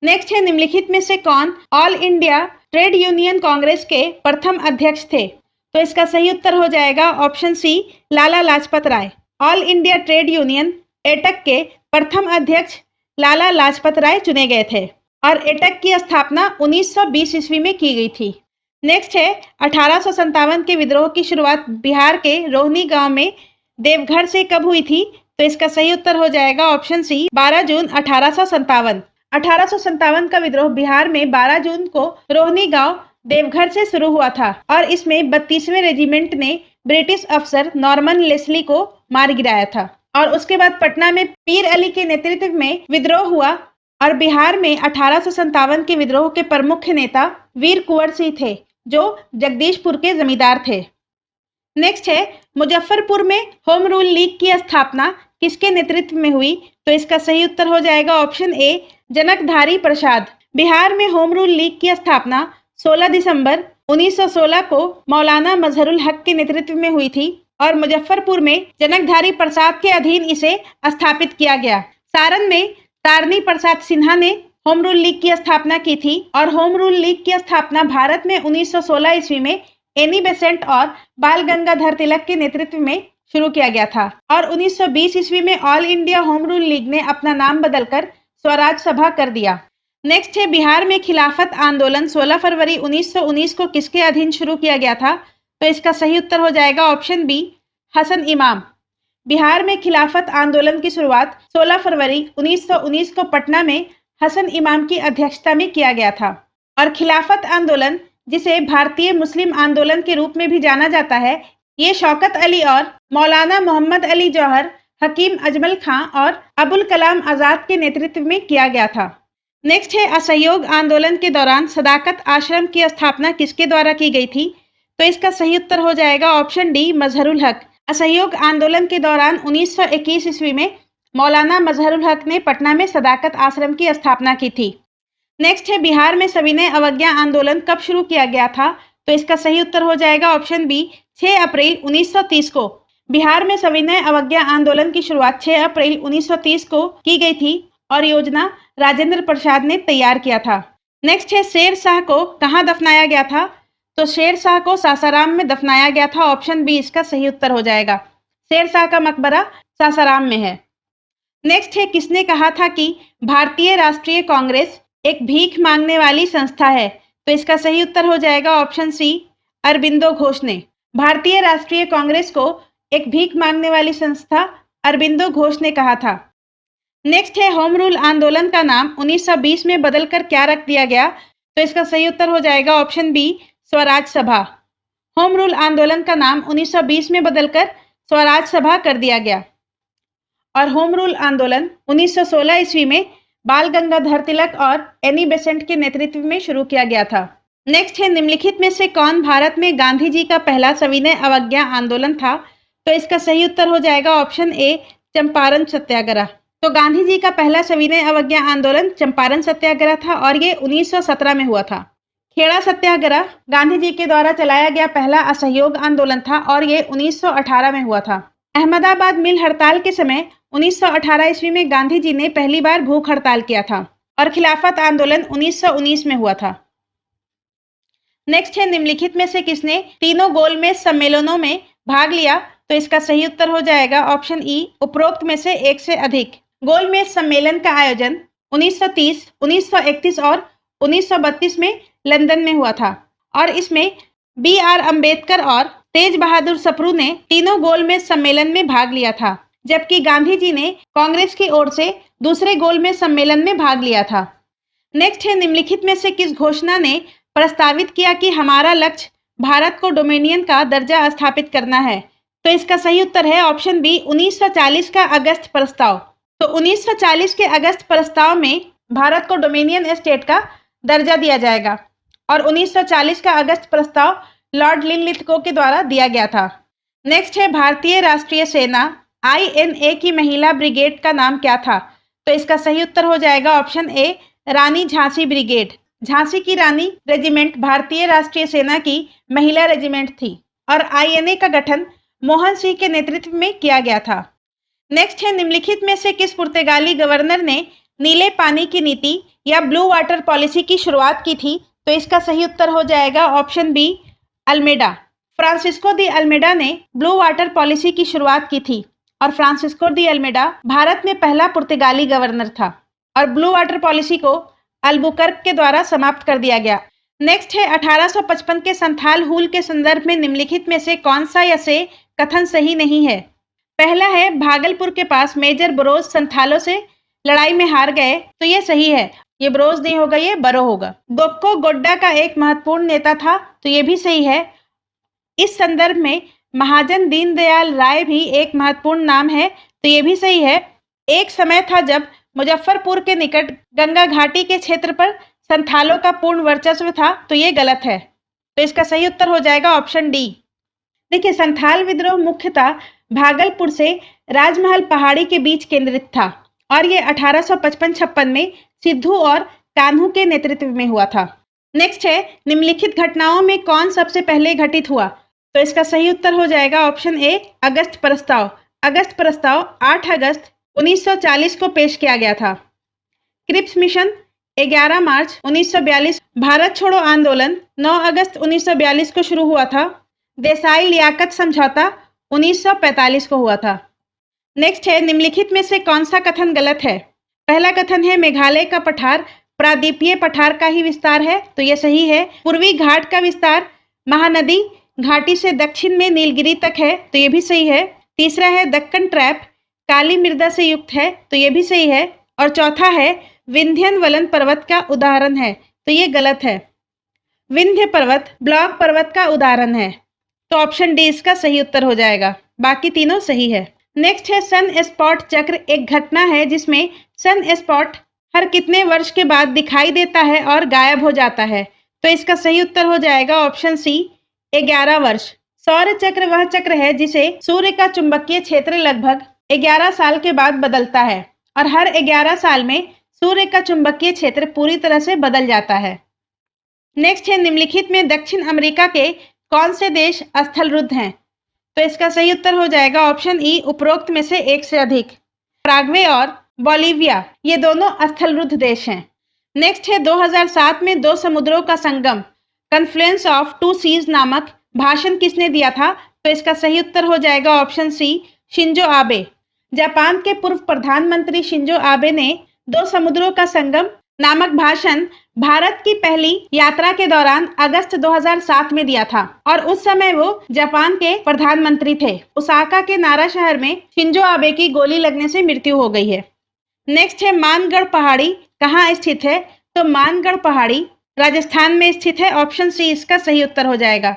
नेक्स्ट है, निम्नलिखित में से कौन all India trade union Congress के प्रथम अध्यक्ष थे? तो इसका सही उत्तर हो जाएगा option C, Lala Lajpat Rai. All India trade union AITUC के प्रथम अध्यक्ष लाला लाजपत राय चुने गए थे और एटक की स्थापना 1920 ईस्वी में की गई थी। नेक्स्ट है, 1857 के विद्रोह की शुरुआत बिहार के रोहनी गांव में देवघर से कब हुई थी? तो इसका सही उत्तर हो जाएगा ऑप्शन सी, 12 जून 1857। 1857 का विद्रोह बिहार में 12 जून को रोहनी गांव देवघर से शुरू हुआ था और इसमें 32वें रेजिमेंट ने ब्रिटिश अफसर नॉर्मन लेस्ली को मार गिराया था। और उसके बाद पटना में पीर अली के नेतृत्व में विद्रोह हुआ और बिहार में 1857 के विद्रोह के प्रमुख नेता वीर कुंवर सिंह थे, जो जगदीशपुर के जमींदार थे। नेक्स्ट है, मुजफ्फरपुर में होम रूल लीग की स्थापना किसके नेतृत्व में हुई? तो इसका सही उत्तर हो जाएगा ऑप्शन ए, जनकधारी प्रसाद। बिहार में होम रूल लीग की स्थापना 16 दिसंबर 1916 को मौलाना मजहरुल हक के नेतृत्व में हुई थी और मुजफ्फरपुर में जनकधारी प्रसाद के अधीन इसे स्थापित किया गया। सारण में तारनी प्रसाद सिन्हा ने होम रूल लीग की स्थापना की थी और होम रूल लीग की स्थापना भारत में 1916 ईस्वी में एनी बेसेंट और बाल गंगाधर तिलक के नेतृत्व में शुरू किया गया था और 1920 ईस्वी में all India home rule league ने अपना नाम बदलकर स्वराज सभा कर दिया। नेक्स्ट है, बिहार में खिलाफत आंदोलन 16 फरवरी 1919 को किसके अधीन शुरू किया गया था? तो इसका सही उत्तर हो जाएगा ऑप्शन बी, हसन इमाम। बिहार में खिलाफत आंदोलन की शुरुआत 16 फरवरी 1919 को पटना में हसन इमाम की अध्यक्षता में किया गया था और खिलाफत आंदोलन, जिसे भारतीय मुस्लिम आंदोलन के रूप में भी जाना जाता है, ये शौकत अली और मौलाना मोहम्मद अली जौहर, हकीम अजमल खां और अबुल कलाम आजाद के नेतृत्व में किया गया था। नेक्स्ट है, असहयोग आंदोलन के दौरान सदाकत आश्रम की स्थापना किसके द्वारा की गई थी? तो इसका सही उत्तर हो जाएगा ऑप्शन डी, मजहरुल हक। असहयोग आंदोलन के दौरान 1921 ईस्वी में मौलाना मजहरुल हक ने पटना में सदाकत आश्रम की स्थापना की थी। नेक्स्ट है, बिहार में सविनय अवज्ञा आंदोलन कब शुरू किया गया था? तो इसका सही उत्तर हो जाएगा ऑप्शन बी, 6 अप्रैल 1930 को। बिहार में सविनय अवज्ञा आंदोलन की शुरुआत 6 अप्रैल 1930 को की गई थी और योजना राजेंद्र प्रसाद ने तैयार किया था। नेक्स्ट है, शेर शाह को कहाँ दफनाया गया था? तो शेर शाह को सासाराम में दफनाया गया था। ऑप्शन बी इसका सही उत्तर हो जाएगा। शेर शाह का मकबरा सासाराम में है। नेक्स्ट है, किसने कहा था कि भारतीय राष्ट्रीय कांग्रेस एक भीख मांगने वाली संस्था है? तो इसका सही उत्तर हो जाएगा ऑप्शन सी, अरबिंदो घोष ने। भारतीय राष्ट्रीय कांग्रेस को एक भीख मांगने वाली संस्था अरबिंदो घोष ने कहा था। नेक्स्ट है, होम रूल आंदोलन का नाम 1920 में बदलकर क्या रख दिया गया? तो इसका सही उत्तर हो जाएगा ऑप्शन बी, स्वराज सभा। होम रूल आंदोलन का नाम 1920 में बदलकर स्वराज सभा कर दिया गया और होम रूल आंदोलन 1916 ईस्वी में बाल गंगाधर तिलक और एनी बेसेंट के नेतृत्व में शुरू किया गया था। नेक्स्ट है, निम्नलिखित में से कौन भारत में गांधी जी का पहला सविनय अवज्ञा आंदोलन था? तो इसका सही उत्तर हो जाएगा ऑप्शन ए, चंपारण सत्याग्रह। तो गांधी जी का पहला सविनय अवज्ञा आंदोलन चंपारण सत्याग्रह था और ये 1917 में हुआ था। खेड़ा सत्याग्रह गांधी जी के द्वारा चलाया गया पहला असहयोग आंदोलन था और ये 1918 में हुआ था। अहमदाबाद मिल हड़ताल के समय 1918 ईस्वी में गांधी जी ने पहली बार भूख हड़ताल किया था और खिलाफत आंदोलन 1919 में हुआ था। नेक्स्ट है, निम्नलिखित में से किसने तीनों गोलमेज सम्मेलनों में भाग लिया? तो इसका सही उत्तर हो जाएगा ऑप्शन ई, उपरोक्त में से एक से अधिक। गोलमेज सम्मेलन का आयोजन 1930, 1931 और 1932 में लंदन में हुआ था और इसमें बी.आर. अम्बेडकर और तेज बहादुर सप्रू ने तीनों गोलमेज सम्मेलन में भाग लिया था, जबकि गांधी जी ने कांग्रेस की ओर से दूसरे गोलमेज सम्मेलन में भाग लिया था। नेक्स्ट है, निम्नलिखित में से किस घोषणा ने प्रस्तावित किया कि हमारा लक्ष्य भारत को डोमिनियन का दर्जा स्थापित करना है? तो इसका सही उत्तर है ऑप्शन बी, 1940 का अगस्त प्रस्ताव। तो 1940 के अगस्त प्रस्ताव में भारत को डोमिनियन स्टेट का दर्जा दिया जाएगा और 1940 का अगस्त प्रस्ताव लॉर्ड लिनलिथगो के द्वारा दिया गया था। नेक्स्ट है, भारतीय राष्ट्रीय सेना INA की महिला ब्रिगेड का नाम क्या था? तो इसका सही उत्तर हो जाएगा option A, Rani Jhansi brigade. Jhansi की रानी रेजिमेंट भारतीय राष्ट्रीय सेना की महिला रेजिमेंट थी और INA का गठन मोहन सिंह के नेतृत्व में किया गया था। नेक्स्ट है, निम्नलिखित में से किस पुर्तगाली गवर्नर ने नीले पानी की नीति या ब्लू वाटर पॉलिसी की शुरुआत की थी? तो इसका सही उत्तर हो जाएगा option B, Almeida. Francisco de Almeida ने ब्लू वाटर पॉलिसी की शुरुआत की थी और फ्रांसिस्को दी अल्मेडा भारत में पहला पुर्तगाली गवर्नर था और ब्लू वाटर पॉलिसी को अल्बुकर्क के द्वारा समाप्त कर दिया गया। नेक्स्ट है, 1855 के संथाल हूल के संदर्भ में निम्नलिखित में से कौन सा या से कथन सही नहीं है? पहला है, भागलपुर के पास मेजर बरोज संथालों से लड़ाई में हार गए। तो ये सही है, ये बरोज नहीं होगा, ये बरो होगा। गोक्को गोड्डा का एक महत्वपूर्ण नेता था। तो ये भी सही है। इस संदर्भ में महाजन दीनदयाल राय भी एक महत्वपूर्ण नाम है। तो ये भी सही है। एक समय था जब मुजफ्फरपुर के निकट गंगा घाटी के क्षेत्र पर संथालों का पूर्ण वर्चस्व था। तो ये गलत है। तो इसका सही उत्तर हो जाएगा ऑप्शन डी। देखिए, संथाल विद्रोह मुख्यतः भागलपुर से राजमहल पहाड़ी के बीच केंद्रित था और ये 1855-56 में सिद्धू और कान्हू के नेतृत्व में हुआ था। नेक्स्ट है, निम्नलिखित घटनाओं में कौन सबसे पहले घटित हुआ? तो इसका सही उत्तर हो जाएगा ऑप्शन ए, अगस्त प्रस्ताव। अगस्त प्रस्ताव 8 अगस्त 1940 को पेश किया गया था। क्रिप्स मिशन 11 मार्च 1942। भारत छोड़ो आंदोलन 9 अगस्त 1942 को शुरू हुआ था। देसाई लियाकत समझौता 1945 को हुआ था। नेक्स्ट है, निम्नलिखित में से कौन सा कथन गलत है? पहला कथन है, मेघालय का पठार प्रादीपीय पठार का ही विस्तार है। तो यह सही है। पूर्वी घाट का विस्तार महानदी घाटी से दक्षिण में नीलगिरी तक है। तो यह भी सही है। तीसरा है, दक्कन ट्रैप काली मृदा से युक्त है। तो यह भी सही है। और चौथा है, विंध्यन वलन पर्वत का उदाहरण है। तो यह गलत है। विंध्य पर्वत ब्लॉक पर्वत का उदाहरण है। तो ऑप्शन डी इसका सही उत्तर हो जाएगा। बाकी तीनों सही है। नेक्स्ट है, सन स्पॉट चक्र एक घटना है जिसमें सन स्पॉट हर कितने वर्ष के बाद दिखाई देता है और गायब हो जाता है? तो इसका सही उत्तर हो जाएगा ऑप्शन सी, 11 वर्ष। सौर चक्र वह चक्र है जिसे सूर्य का चुंबकीय क्षेत्र लगभग 11 साल के बाद बदलता है और हर 11 साल में सूर्य का चुंबकीय क्षेत्र पूरी तरह से बदल जाता है। नेक्स्ट है, निम्नलिखित में दक्षिण अमेरिका के कौन से देश स्थलरुद्ध हैं? तो इसका सही उत्तर हो जाएगा ऑप्शन ई, उपरोक्त में से एक से अधिक। पैराग्वे और बोलिविया ये दोनों स्थलरुद्ध देश हैं। नेक्स्ट है, 2007 में दो समुद्रों का संगम कन्फ्लुएंस ऑफ टू सीज नामक भाषण किसने दिया था? तो इसका सही उत्तर हो जाएगा option C, Shinzo Abe. Japan के पूर्व प्रधानमंत्री शिंजो आबे ने दो समुद्रों का संगम नामक भाषण भारत की पहली यात्रा के दौरान अगस्त 2007 में दिया था और उस समय वो जापान के प्रधानमंत्री थे। ओसाका के नारा शहर में शिंजो आबे की गोली लगने से मृत्यु हो गई है। नेक्स्ट है, मानगढ़ पहाड़ी कहाँ स्थित है? तो मानगढ़ पहाड़ी राजस्थान में स्थित है। ऑप्शन सी इसका सही उत्तर हो जाएगा।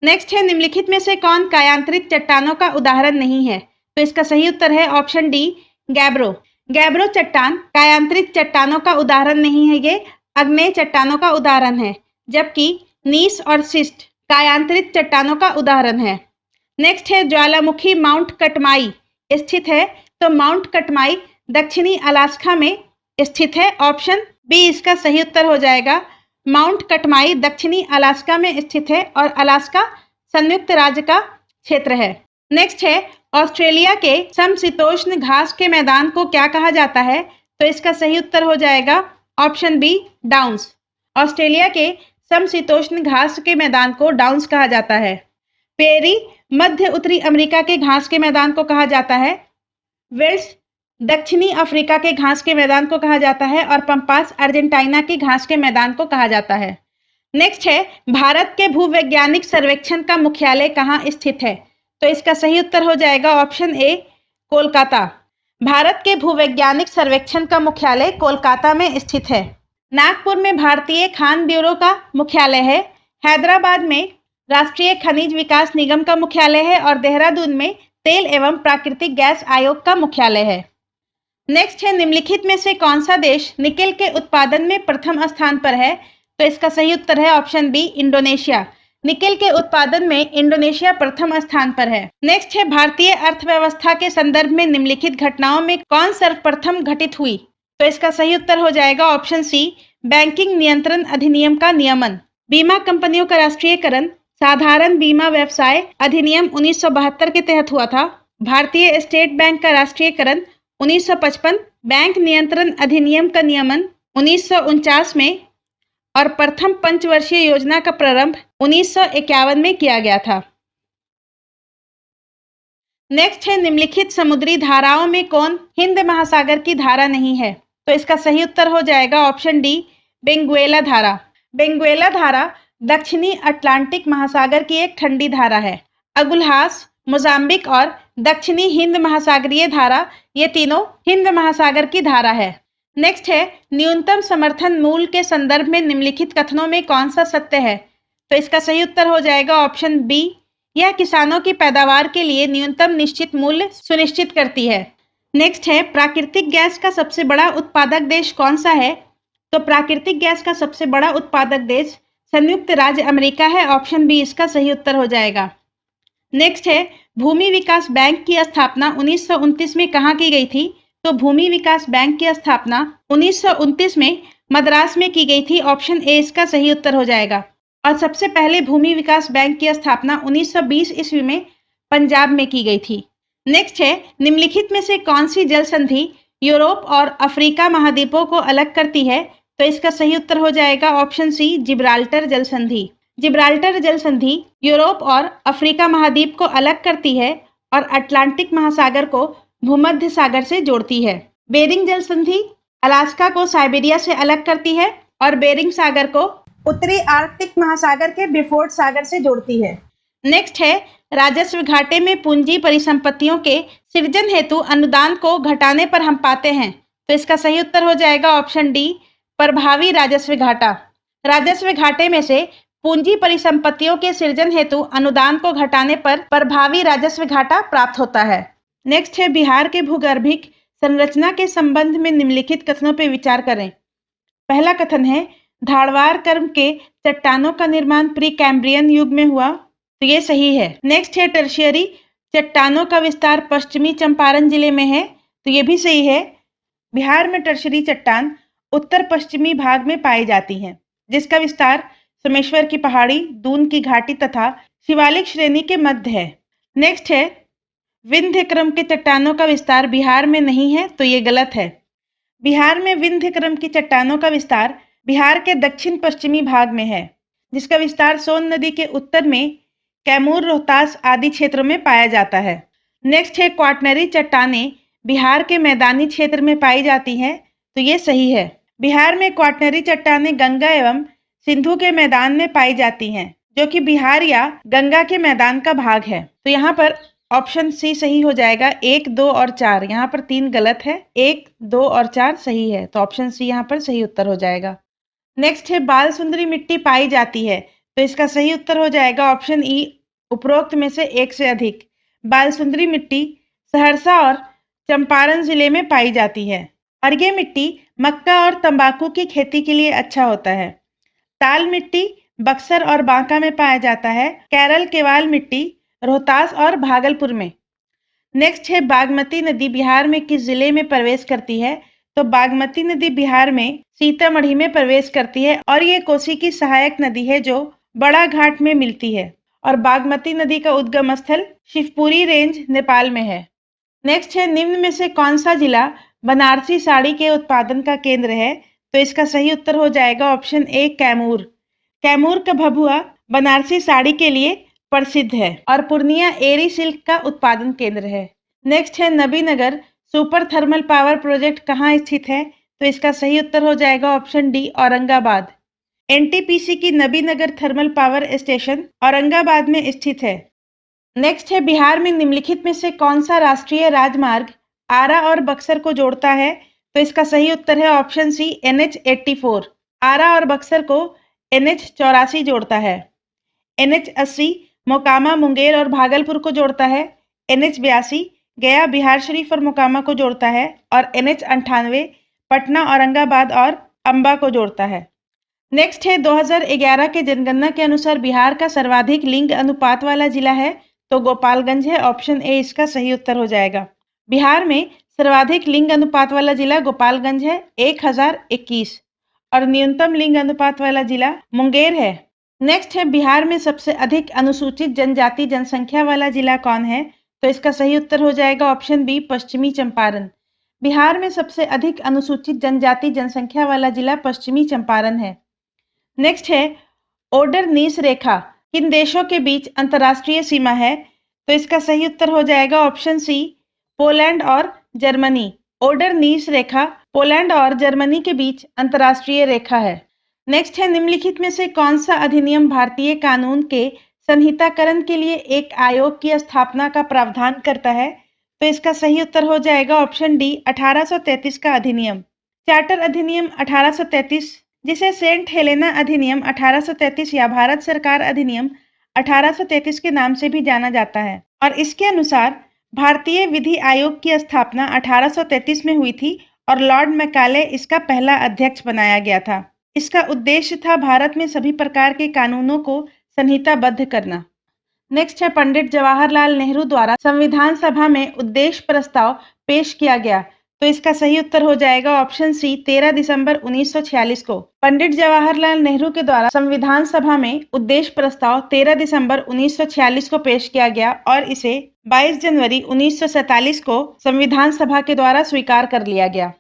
नेक्स्ट है, निम्नलिखित में से कौन कायांतरित चट्टानों का उदाहरण नहीं है? तो इसका सही उत्तर है ऑप्शन डी, गैब्रो। गैब्रो चट्टान कायांतरित चट्टानों का उदाहरण नहीं है, ये अग्नेय चट्टानों का उदाहरण है, जबकि नीस और सिस्ट कायांतरित चट्टानों का उदाहरण है। नेक्स्ट है, ज्वालामुखी माउंट कटमाई स्थित है। तो माउंट कटमाई दक्षिणी अलास्का में स्थित है। ऑप्शन बी इसका सही उत्तर हो जाएगा। माउंट कटमाई दक्षिणी अलास्का में स्थित है और अलास्का संयुक्त राज्य का क्षेत्र है। नेक्स्ट है, ऑस्ट्रेलिया के समशीतोष्ण घास के मैदान को क्या कहा जाता है? तो इसका सही उत्तर हो जाएगा ऑप्शन बी, डाउन्स। ऑस्ट्रेलिया के समशीतोष्ण घास के मैदान को डाउन्स कहा जाता है। पेरी मध्य उत्तरी अमेरिका के घास के मैदान को कहा जाता है। वेल्स दक्षिणी अफ्रीका के घास के मैदान को कहा जाता है और पंपास अर्जेंटीना के घास के मैदान को कहा जाता है। नेक्स्ट है, भारत के भूवैज्ञानिक सर्वेक्षण का मुख्यालय कहाँ स्थित है? तो इसका सही उत्तर हो जाएगा ऑप्शन ए, कोलकाता। भारत के भूवैज्ञानिक सर्वेक्षण का मुख्यालय कोलकाता में स्थित है। नागपुर में भारतीय खान ब्यूरो का मुख्यालय है। हैदराबाद में राष्ट्रीय खनिज विकास निगम का मुख्यालय है और देहरादून में तेल एवं प्राकृतिक गैस आयोग का मुख्यालय है। नेक्स्ट है, निम्नलिखित में से कौन सा देश निकेल के उत्पादन में प्रथम स्थान पर है? तो इसका सही उत्तर है ऑप्शन बी, इंडोनेशिया। निकेल के उत्पादन में इंडोनेशिया प्रथम स्थान पर है। नेक्स्ट है, भारतीय अर्थव्यवस्था के संदर्भ में निम्नलिखित घटनाओं में कौन सर्वप्रथम घटित हुई? तो इसका सही उत्तर हो जाएगा ऑप्शन सी, बैंकिंग नियंत्रण अधिनियम का नियमन। बीमा कंपनियों का राष्ट्रीयकरण साधारण बीमा व्यवसाय अधिनियम 1972 के तहत हुआ था। भारतीय स्टेट बैंक का राष्ट्रीयकरण 1955, बैंक नियंत्रण अधिनियम का नियमन 1949 में और प्रथम पंचवर्षीय योजना का प्रारंभ 1951 में किया गया था। नेक्स्ट है, निम्नलिखित समुद्री धाराओं में कौन हिंद महासागर की धारा नहीं है? तो इसका सही उत्तर हो जाएगा ऑप्शन डी, बेंगुएला धारा। बेंगुएला धारा दक्षिणी अटलांटिक महासागर की एक ठंडी धारा है। अगुल्हास, मोजाम्बिक और दक्षिणी हिंद महासागरीय धारा, ये तीनों हिंद महासागर की धारा है। नेक्स्ट है, न्यूनतम समर्थन मूल्य के संदर्भ में निम्नलिखित कथनों में कौन सा सत्य है? तो इसका सही उत्तर हो जाएगा ऑप्शन बी, यह किसानों की पैदावार के लिए न्यूनतम निश्चित मूल्य सुनिश्चित करती है। नेक्स्ट है, प्राकृतिक गैस का सबसे बड़ा उत्पादक देश कौन सा है? तो प्राकृतिक गैस का सबसे बड़ा उत्पादक देश संयुक्त राज्य अमेरिका है। ऑप्शन बी इसका सही उत्तर हो जाएगा। नेक्स्ट है, भूमि विकास बैंक की स्थापना 1929 में कहाँ की गई थी? तो भूमि विकास बैंक की स्थापना 1929 में मद्रास में की गई थी। ऑप्शन ए इसका सही उत्तर हो जाएगा। और सबसे पहले भूमि विकास बैंक की स्थापना 1920 ईस्वी में पंजाब में की गई थी। नेक्स्ट है, निम्नलिखित में से कौन सी जल संधि यूरोप और अफ्रीका महाद्वीपों को अलग करती है? तो इसका सही उत्तर हो जाएगा ऑप्शन सी, जिब्राल्टर जल संधि। जिब्राल्टर जल संधि यूरोप और अफ्रीका महाद्वीप को अलग करती है और अटलांटिक महासागर को भूमध्य सागर से जोड़ती है। बेरिंग जल संधि अलास्का को साइबेरिया से अलग करती है और बेरिंग सागर को उत्तरी आर्कटिक महासागर के बिफोर्ड सागर से जोड़ती है। नेक्स्ट है, राजस्व घाटे में पूंजी परिसंपत्तियों के सृजन हेतु अनुदान को घटाने पर हम पाते हैं। तो इसका सही उत्तर हो जाएगा ऑप्शन डी, प्रभावी राजस्व घाटा। राजस्व घाटे में से पूंजी परिसंपत्तियों के सृजन हेतु अनुदान को घटाने पर प्रभावी राजस्व घाटा प्राप्त होता है। नेक्स्ट है, बिहार के भूगर्भिक संरचना के संबंध में निम्नलिखित कथनों पर विचार करें। पहला कथन है, धारवाड़ कर्म के चट्टानों का निर्माण प्री कैम्ब्रियन युग में हुआ। तो ये सही है। नेक्स्ट है, टर्शियरी चट्टानों का विस्तार पश्चिमी चंपारण जिले में है। तो ये भी सही है। बिहार में टर्शियरी चट्टान उत्तर पश्चिमी भाग में पाई जाती हैं, जिसका विस्तार सोमेश्वर की पहाड़ी, दून की घाटी तथा शिवालिक श्रेणी के मध्य है। नेक्स्ट है, विंध्य क्रम के चट्टानों का विस्तार बिहार में नहीं है। तो ये गलत है। बिहार में विंध्य क्रम की चट्टानों का विस्तार बिहार के दक्षिण पश्चिमी भाग में है, जिसका विस्तार सोन नदी के उत्तर में कैमूर, रोहतास आदि क्षेत्रों में पाया जाता है। नेक्स्ट है, क्वाटनरी चट्टानें बिहार के मैदानी क्षेत्र में पाई जाती हैं। तो ये सही है। बिहार में क्वाटनरी चट्टानें गंगा एवं सिंधु के मैदान में पाई जाती हैं, जो कि बिहार या गंगा के मैदान का भाग है। तो यहाँ पर ऑप्शन सी सही हो जाएगा। 1, 2 और 4, यहाँ पर 3 गलत है, 1, 2 और 4 सही है। तो ऑप्शन सी यहाँ पर सही उत्तर हो जाएगा। नेक्स्ट है, बाल सुंदरी मिट्टी पाई जाती है। तो इसका सही उत्तर हो जाएगा ऑप्शन ई, उपरोक्त में से एक से अधिक। बाल सुंदरी मिट्टी सहरसा और चंपारण जिले में पाई जाती है और ये मिट्टी मक्का और तंबाकू की खेती के लिए अच्छा होता है। ताल मिट्टी बक्सर और बांका में पाया जाता है। केरल केवाल मिट्टी रोहतास और भागलपुर में। नेक्स्ट है, बागमती नदी बिहार में किस जिले में प्रवेश करती है? तो बागमती नदी बिहार में सीतामढ़ी में प्रवेश करती है और ये कोसी की सहायक नदी है जो बड़ा घाट में मिलती है। और बागमती नदी का उद्गम स्थल शिवपुरी रेंज नेपाल में है। नेक्स्ट है, निम्न में से कौन सा जिला बनारसी साड़ी के उत्पादन का केंद्र है? तो इसका सही उत्तर हो जाएगा ऑप्शन ए, कैमूर। कैमूर का भभुआ बनारसी साड़ी के लिए प्रसिद्ध है और पूर्णिया एरी सिल्क का उत्पादन केंद्र है। नेक्स्ट है, Nabinagar super thermal power project कहाँ स्थित है? तो इसका सही उत्तर हो जाएगा ऑप्शन डी, औरंगाबाद। एनटीपीसी की Nabinagar thermal power station Aurangabad में स्थित है। नेक्स्ट है, बिहार में निम्नलिखित में से कौन सा राष्ट्रीय राजमार्ग आरा और बक्सर को जोड़ता है? तो इसका सही उत्तर है ऑप्शन सी, NH84। आरा और बक्सर को NH84 जोड़ता है। NH80 मोकामा, मुंगेर और भागलपुर को जोड़ता है। NH82 गया, बिहार शरीफ और मोकामा को जोड़ता है और NH98 पटना, औरंगाबाद और अंबा को जोड़ता है। नेक्स्ट है 2011 के जनगणना के अनुसार बिहार का सर्वाधिक लिंग अनुपात वाला जिला है तो गोपालगंज है। ऑप्शन ए इसका सही उत्तर हो जाएगा। बिहार में सर्वाधिक लिंग अनुपात वाला जिला गोपालगंज है 1021 और न्यूनतम लिंग अनुपात वाला जिला मुंगेर है। नेक्स्ट है बिहार में सबसे अधिक अनुसूचित जनजाति जनसंख्या वाला जिला कौन है तो इसका सही उत्तर हो जाएगा ऑप्शन बी पश्चिमी चंपारण। बिहार में सबसे अधिक अनुसूचित जनजाति जनसंख्या वाला जिला पश्चिमी चंपारण है। नेक्स्ट है ओडर नीस रेखा किन देशों के बीच अंतर्राष्ट्रीय सीमा है तो इसका सही उत्तर हो जाएगा ऑप्शन सी पोलैंड और जर्मनी। ओडर नीस रेखा पोलैंड और जर्मनी के बीच अंतर्राष्ट्रीय रेखा है। नेक्स्ट है निम्नलिखित में से कौन सा अधिनियम भारतीय कानून के संहिताकरण के लिए एक आयोग की स्थापना का प्रावधान करता है तो इसका सही उत्तर हो जाएगा ऑप्शन डी 1833 का अधिनियम। चार्टर अधिनियम 1833 जिसे सेंट हेलेना अधिनियम 1833 या भारत सरकार अधिनियम 1833 के नाम से भी जाना जाता है और इसके अनुसार भारतीय विधि आयोग की स्थापना 1833 में हुई थी और लॉर्ड मैकाले इसका पहला अध्यक्ष बनाया गया था। इसका उद्देश्य था भारत में सभी प्रकार के कानूनों को संहिताबद्ध करना। नेक्स्ट है पंडित जवाहरलाल नेहरू द्वारा संविधान सभा में उद्देश्य प्रस्ताव पेश किया गया तो इसका सही उत्तर हो जाएगा ऑप्शन सी 13 दिसंबर 1946 को। पंडित जवाहरलाल नेहरू के द्वारा संविधान सभा में उद्देश्य प्रस्ताव 13 दिसंबर 1946 को पेश किया गया और इसे 22 जनवरी 1947 को संविधान सभा के द्वारा स्वीकार कर लिया गया।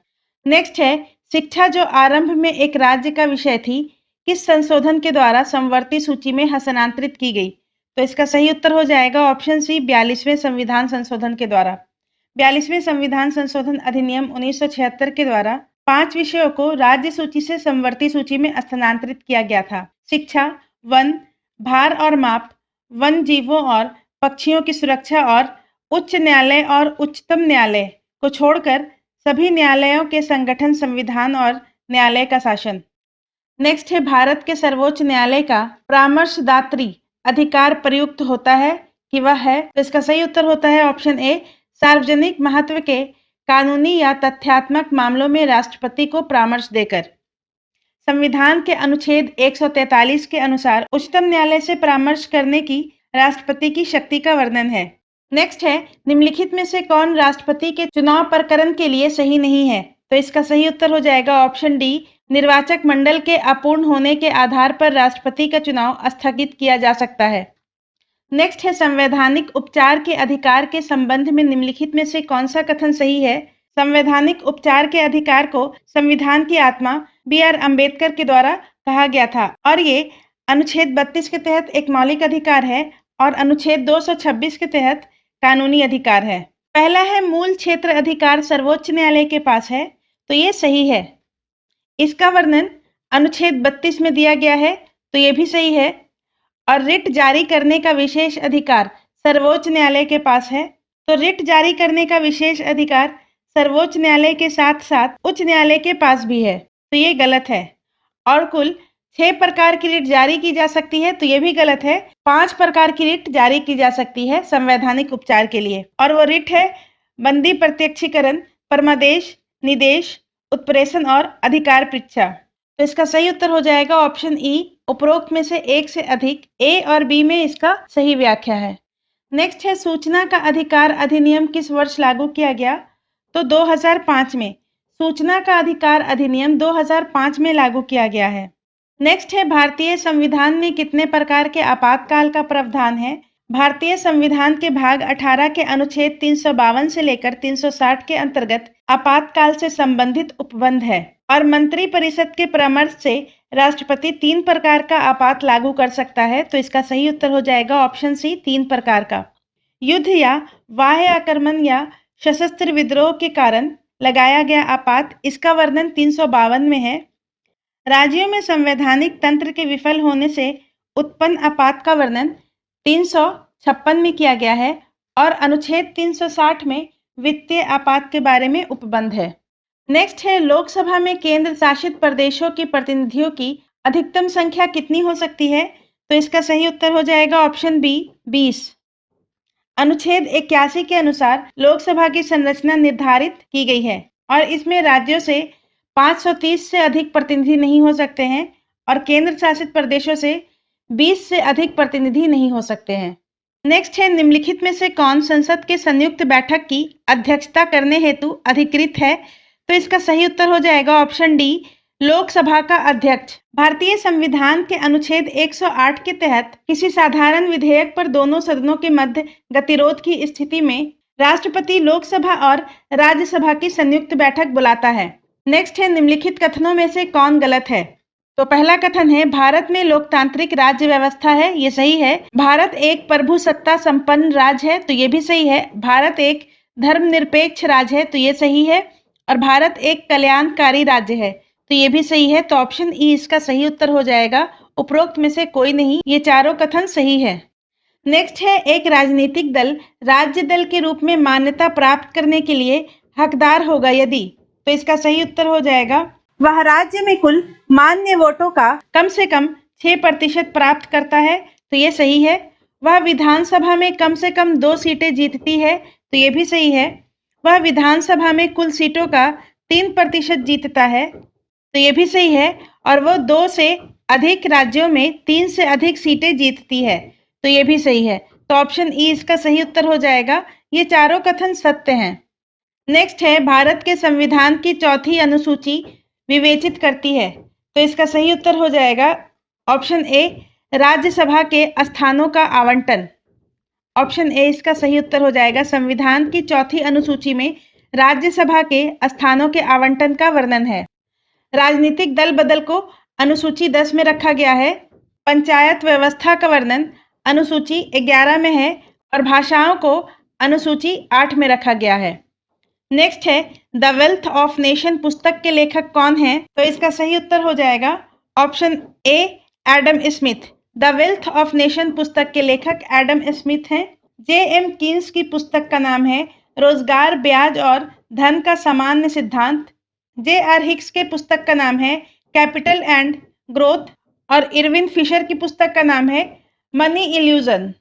नेक्स्ट है शिक्षा जो आरंभ में एक राज्य का विषय थी किस संशोधन के द्वारा समवर्ती सूची में हस्तांतरित की गई तो इसका सही उत्तर हो जाएगा ऑप्शन सी 42वें संविधान संशोधन के द्वारा। 42वें संविधान संशोधन अधिनियम 1976 के द्वारा 5 विषयों को राज्य सूची से समवर्ती सूची में स्थानांतरित किया गया था। शिक्षा, वन, भार और माप, वन जीवों और पक्षियों की सुरक्षा और उच्च न्यायालय और उच्चतम न्यायालय को छोड़कर सभी न्यायालयों के संगठन, संविधान और न्यायालय का शासन। नेक्स्ट है भारत के सर्वोच्च न्यायालय का परामर्शदात्री अधिकार प्रयुक्त होता है कि वह है तो इसका सही उत्तर होता है ऑप्शन ए सार्वजनिक महत्व के कानूनी या तथ्यात्मक मामलों में राष्ट्रपति को परामर्श देकर। संविधान के अनुच्छेद 143 के अनुसार उच्चतम न्यायालय से परामर्श करने की राष्ट्रपति की शक्ति का वर्णन है। नेक्स्ट है निम्नलिखित में से कौन राष्ट्रपति के चुनाव प्रकरण के लिए सही नहीं है तो इसका सही उत्तर हो जाएगा ऑप्शन डी निर्वाचक मंडल के अपूर्ण होने के आधार पर राष्ट्रपति का चुनाव स्थगित किया जा सकता है। नेक्स्ट है संवैधानिक उपचार के अधिकार के संबंध में निम्नलिखित में से कौन सा कथन सही है। संवैधानिक उपचार के अधिकार को संविधान की आत्मा बी.आर. अम्बेडकर के द्वारा कहा गया था और ये अनुच्छेद 32 के तहत एक मौलिक अधिकार है और अनुच्छेद 226 के तहत कानूनी अधिकार है। पहला है मूल क्षेत्र अधिकार सर्वोच्च न्यायालय के पास है तो ये सही है। इसका वर्णन अनुच्छेद 32 में दिया गया है तो ये भी सही है। और रिट जारी करने का विशेष अधिकार सर्वोच्च न्यायालय के पास है तो रिट जारी करने का विशेष अधिकार सर्वोच्च न्यायालय के साथ साथ उच्च न्यायालय के पास भी है तो ये गलत है। और कुल 6 प्रकार की रिट जारी की जा सकती है तो ये भी गलत है। 5 प्रकार की रिट जारी की जा सकती है संवैधानिक उपचार के लिए और वो रिट है बंदी प्रत्यक्षीकरण, परमादेश, निदेश, उत्प्रेषण और अधिकार परीक्षा। तो इसका सही उत्तर हो जाएगा ऑप्शन ई उपरोक्त में से एक से अधिक। ए और बी में इसका सही व्याख्या है। नेक्स्ट है सूचना का अधिकार अधिनियम किस वर्ष लागू किया गया तो 2005 में। सूचना का अधिकार अधिनियम 2005 में लागू किया गया है। नेक्स्ट है भारतीय संविधान में कितने प्रकार के आपातकाल का प्रावधान है। भारतीय संविधान के भाग 18 के अनुच्छेद 352 से लेकर 360 के अंतर्गत आपातकाल से संबंधित उपबंध है और मंत्री परिषद के परामर्श से राष्ट्रपति 3 प्रकार का आपात लागू कर सकता है तो इसका सही उत्तर हो जाएगा ऑप्शन सी 3 प्रकार का। युद्ध या बाह्य आक्रमण या सशस्त्र विद्रोह के कारण लगाया गया आपात, इसका वर्णन 352 में है। राज्यों में संवैधानिक तंत्र के विफल होने से उत्पन्न आपात का वर्णन 356 में किया गया है और अनुच्छेद 360 में वित्तीय आपात के बारे में उपबंध है। नेक्स्ट है लोकसभा में केंद्र शासित प्रदेशों के प्रतिनिधियों की अधिकतम संख्या कितनी हो सकती है तो इसका सही उत्तर हो जाएगा ऑप्शन बी 20। अनुच्छेद 81 के अनुसार लोकसभा की संरचना निर्धारित की गई है और इसमें राज्यों से 530 से अधिक प्रतिनिधि नहीं हो सकते हैं और केंद्र शासित प्रदेशों से 20 से अधिक प्रतिनिधि नहीं हो सकते हैं। नेक्स्ट है, निम्नलिखित में से कौन संसद के संयुक्त बैठक की अध्यक्षता करने हेतु अधिकृत है? तो इसका सही उत्तर हो जाएगा ऑप्शन डी, लोकसभा का अध्यक्ष। भारतीय संविधान के अनुच्छेद 108 के तहत किसी साधारण विधेयक पर दोनों सदनों के मध्य गतिरोध की स्थिति में राष्ट्रपति लोकसभा और राज्यसभा की संयुक्त बैठक बुलाता है। नेक्स्ट है, निम्नलिखित कथनों में से कौन गलत है? तो पहला कथन है, भारत में लोकतांत्रिक राज्य व्यवस्था है, ये सही है। भारत एक प्रभुसत्ता संपन्न राज्य है, तो ये भी सही है। भारत एक धर्मनिरपेक्ष राज्य है, तो ये सही है। और भारत एक कल्याणकारी राज्य है, तो ये भी सही है। तो ऑप्शन ई इसका सही उत्तर हो जाएगा। उपरोक्त में से कोई नहीं, ये चारों कथन सही है। नेक्स्ट है, एक राजनीतिक दल राज्य दल के रूप में मान्यता प्राप्त करने के लिए हकदार होगा यदि, तो इसका सही उत्तर हो जाएगा, वह राज्य में कुल मान्य वोटों का कम से कम 6% प्राप्त करता है, तो ये सही है। वह विधानसभा में कम से कम 2 सीटें जीतती है, तो ये भी सही है। वह विधानसभा में कुल सीटों का 3% जीतता है, तो ये भी सही है। और वो 2 से अधिक राज्यों में 3 से अधिक सीटें जीतती है, तो ये भी सही है। तो ऑप्शन ई इसका सही उत्तर हो जाएगा। ये चारों कथन सत्य हैं। नेक्स्ट है, भारत के संविधान की चौथी अनुसूची विवेचित करती है, तो इसका सही उत्तर हो जाएगा ऑप्शन ए, राज्यसभा के स्थानों का आवंटन। ऑप्शन ए इसका सही उत्तर हो जाएगा। संविधान की चौथी अनुसूची में राज्यसभा के स्थानों के आवंटन का वर्णन है। राजनीतिक दल बदल को अनुसूची 10 में रखा गया है। पंचायत व्यवस्था का वर्णन अनुसूची 11 में है और भाषाओं को अनुसूची 8 में रखा गया है। नेक्स्ट है, द वेल्थ ऑफ नेशन पुस्तक के लेखक कौन है? तो इसका सही उत्तर हो जाएगा option A, Adam Smith. The wealth of nation पुस्तक के लेखक एडम स्मिथ हैं। जे.एम. कीन्स की पुस्तक का नाम है रोजगार, ब्याज और धन का सामान्य सिद्धांत। जे.आर. हिक्स के पुस्तक का नाम है कैपिटल एंड ग्रोथ। और इरविन फिशर की पुस्तक का नाम है मनी इल्यूजन।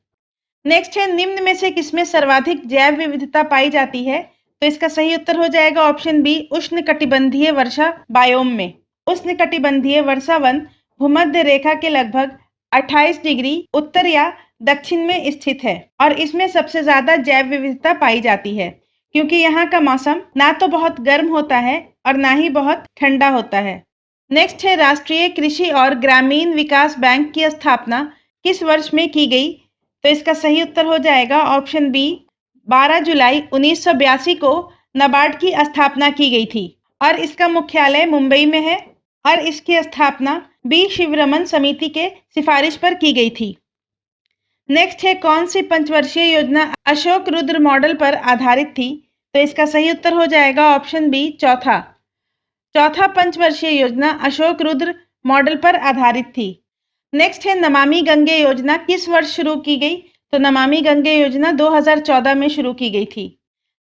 नेक्स्ट है, निम्न में से किसमें सर्वाधिक जैव विविधता पाई जाती है? तो इसका सही उत्तर हो जाएगा ऑप्शन बी, उष्णकटिबंधीय वर्षा बायोम में। उष्णकटिबंधीय वर्षा वन भूमध्य रेखा के लगभग 28 डिग्री उत्तर या दक्षिण में स्थित है और इसमें सबसे ज्यादा जैव विविधता पाई जाती है, क्योंकि यहाँ का मौसम ना तो बहुत गर्म होता है और ना ही बहुत ठंडा होता है। नेक्स्ट है, राष्ट्रीय कृषि और ग्रामीण विकास बैंक की स्थापना किस वर्ष में की गई? तो इसका सही उत्तर हो जाएगा ऑप्शन बी, 12 जुलाई 1982 को नाबार्ड की स्थापना की गई थी और इसका मुख्यालय मुंबई में है और इसकी स्थापना बी शिवरमन समिति के सिफारिश पर की गई थी। नेक्स्ट है, कौन सी पंचवर्षीय योजना अशोक रुद्र मॉडल पर आधारित थी? तो इसका सही उत्तर हो जाएगा ऑप्शन बी, चौथा पंचवर्षीय योजना अशोक रुद्र मॉडल पर आधारित थी। नेक्स्ट है, नमामि गंगे योजना किस वर्ष शुरू की गई? तो नमामि गंगे योजना 2014 में शुरू की गई थी।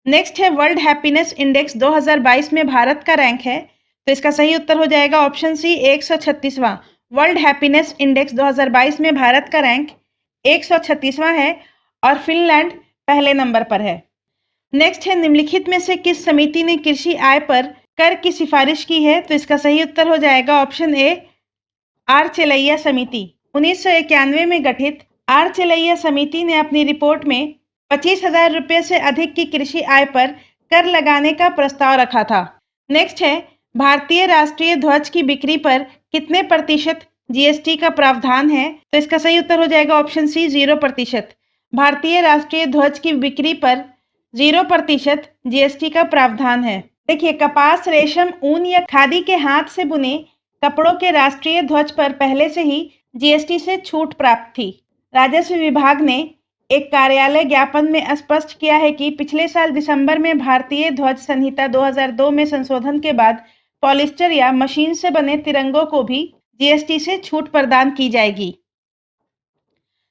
नेक्स्ट है, वर्ल्ड हैप्पीनेस इंडेक्स 2022 में भारत का रैंक है, तो इसका सही उत्तर हो जाएगा ऑप्शन सी, 136वां। वर्ल्ड हैप्पीनेस इंडेक्स 2022 में भारत का रैंक 136वां है और फिनलैंड पहले नंबर पर है। नेक्स्ट है, निम्नलिखित में से किस समिति ने कृषि आय पर कर की सिफारिश की है? तो इसका सही उत्तर हो जाएगा ऑप्शन ए, आर चेलैया समिति। 1991 में गठित आर चेलैया समिति ने अपनी रिपोर्ट में 25,000 रुपये से अधिक की कृषि आय पर कर लगाने का प्रस्ताव रखा था। नेक्स्ट है, भारतीय राष्ट्रीय ध्वज की बिक्री पर कितने प्रतिशत जीएसटी का प्रावधान है? तो इसका सही उत्तर हो जाएगा ऑप्शन सी, 0%। भारतीय राष्ट्रीय ध्वज की बिक्री पर 0% जीएसटी का प्रावधान है। देखिए, कपास, रेशम, ऊन या खादी के हाथ से बुने कपड़ों के राष्ट्रीय ध्वज पर पहले से ही जीएसटी से छूट प्राप्त थी। राजस्व विभाग ने एक कार्यालय ज्ञापन में स्पष्ट किया है कि पिछले साल दिसंबर में भारतीय ध्वज संहिता 2002 में संशोधन के बाद पॉलिस्टर या मशीन से बने तिरंगों को भी जीएसटी से छूट प्रदान की जाएगी।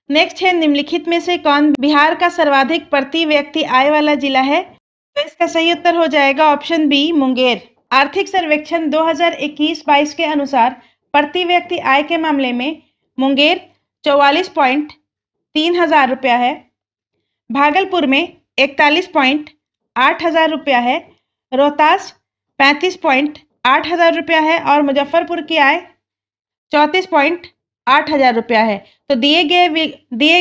नेक्स्ट है, निम्नलिखित में से कौन बिहार का सर्वाधिक प्रति व्यक्ति आय वाला जिला है? तो इसका सही उत्तर हो जाएगा ऑप्शन बी, मुंगेर। आर्थिक सर्वेक्षण 2021-22 के अनुसार प्रति व्यक्ति आय के मामले में मुंगेर 44.3 हजार रुपया है, भागलपुर में 41.8 हजार रुपया है, रोहतास 35.8 हजार रुपया है और मुजफ्फरपुर की आय 34.8 हजार रुपया है। तो दिए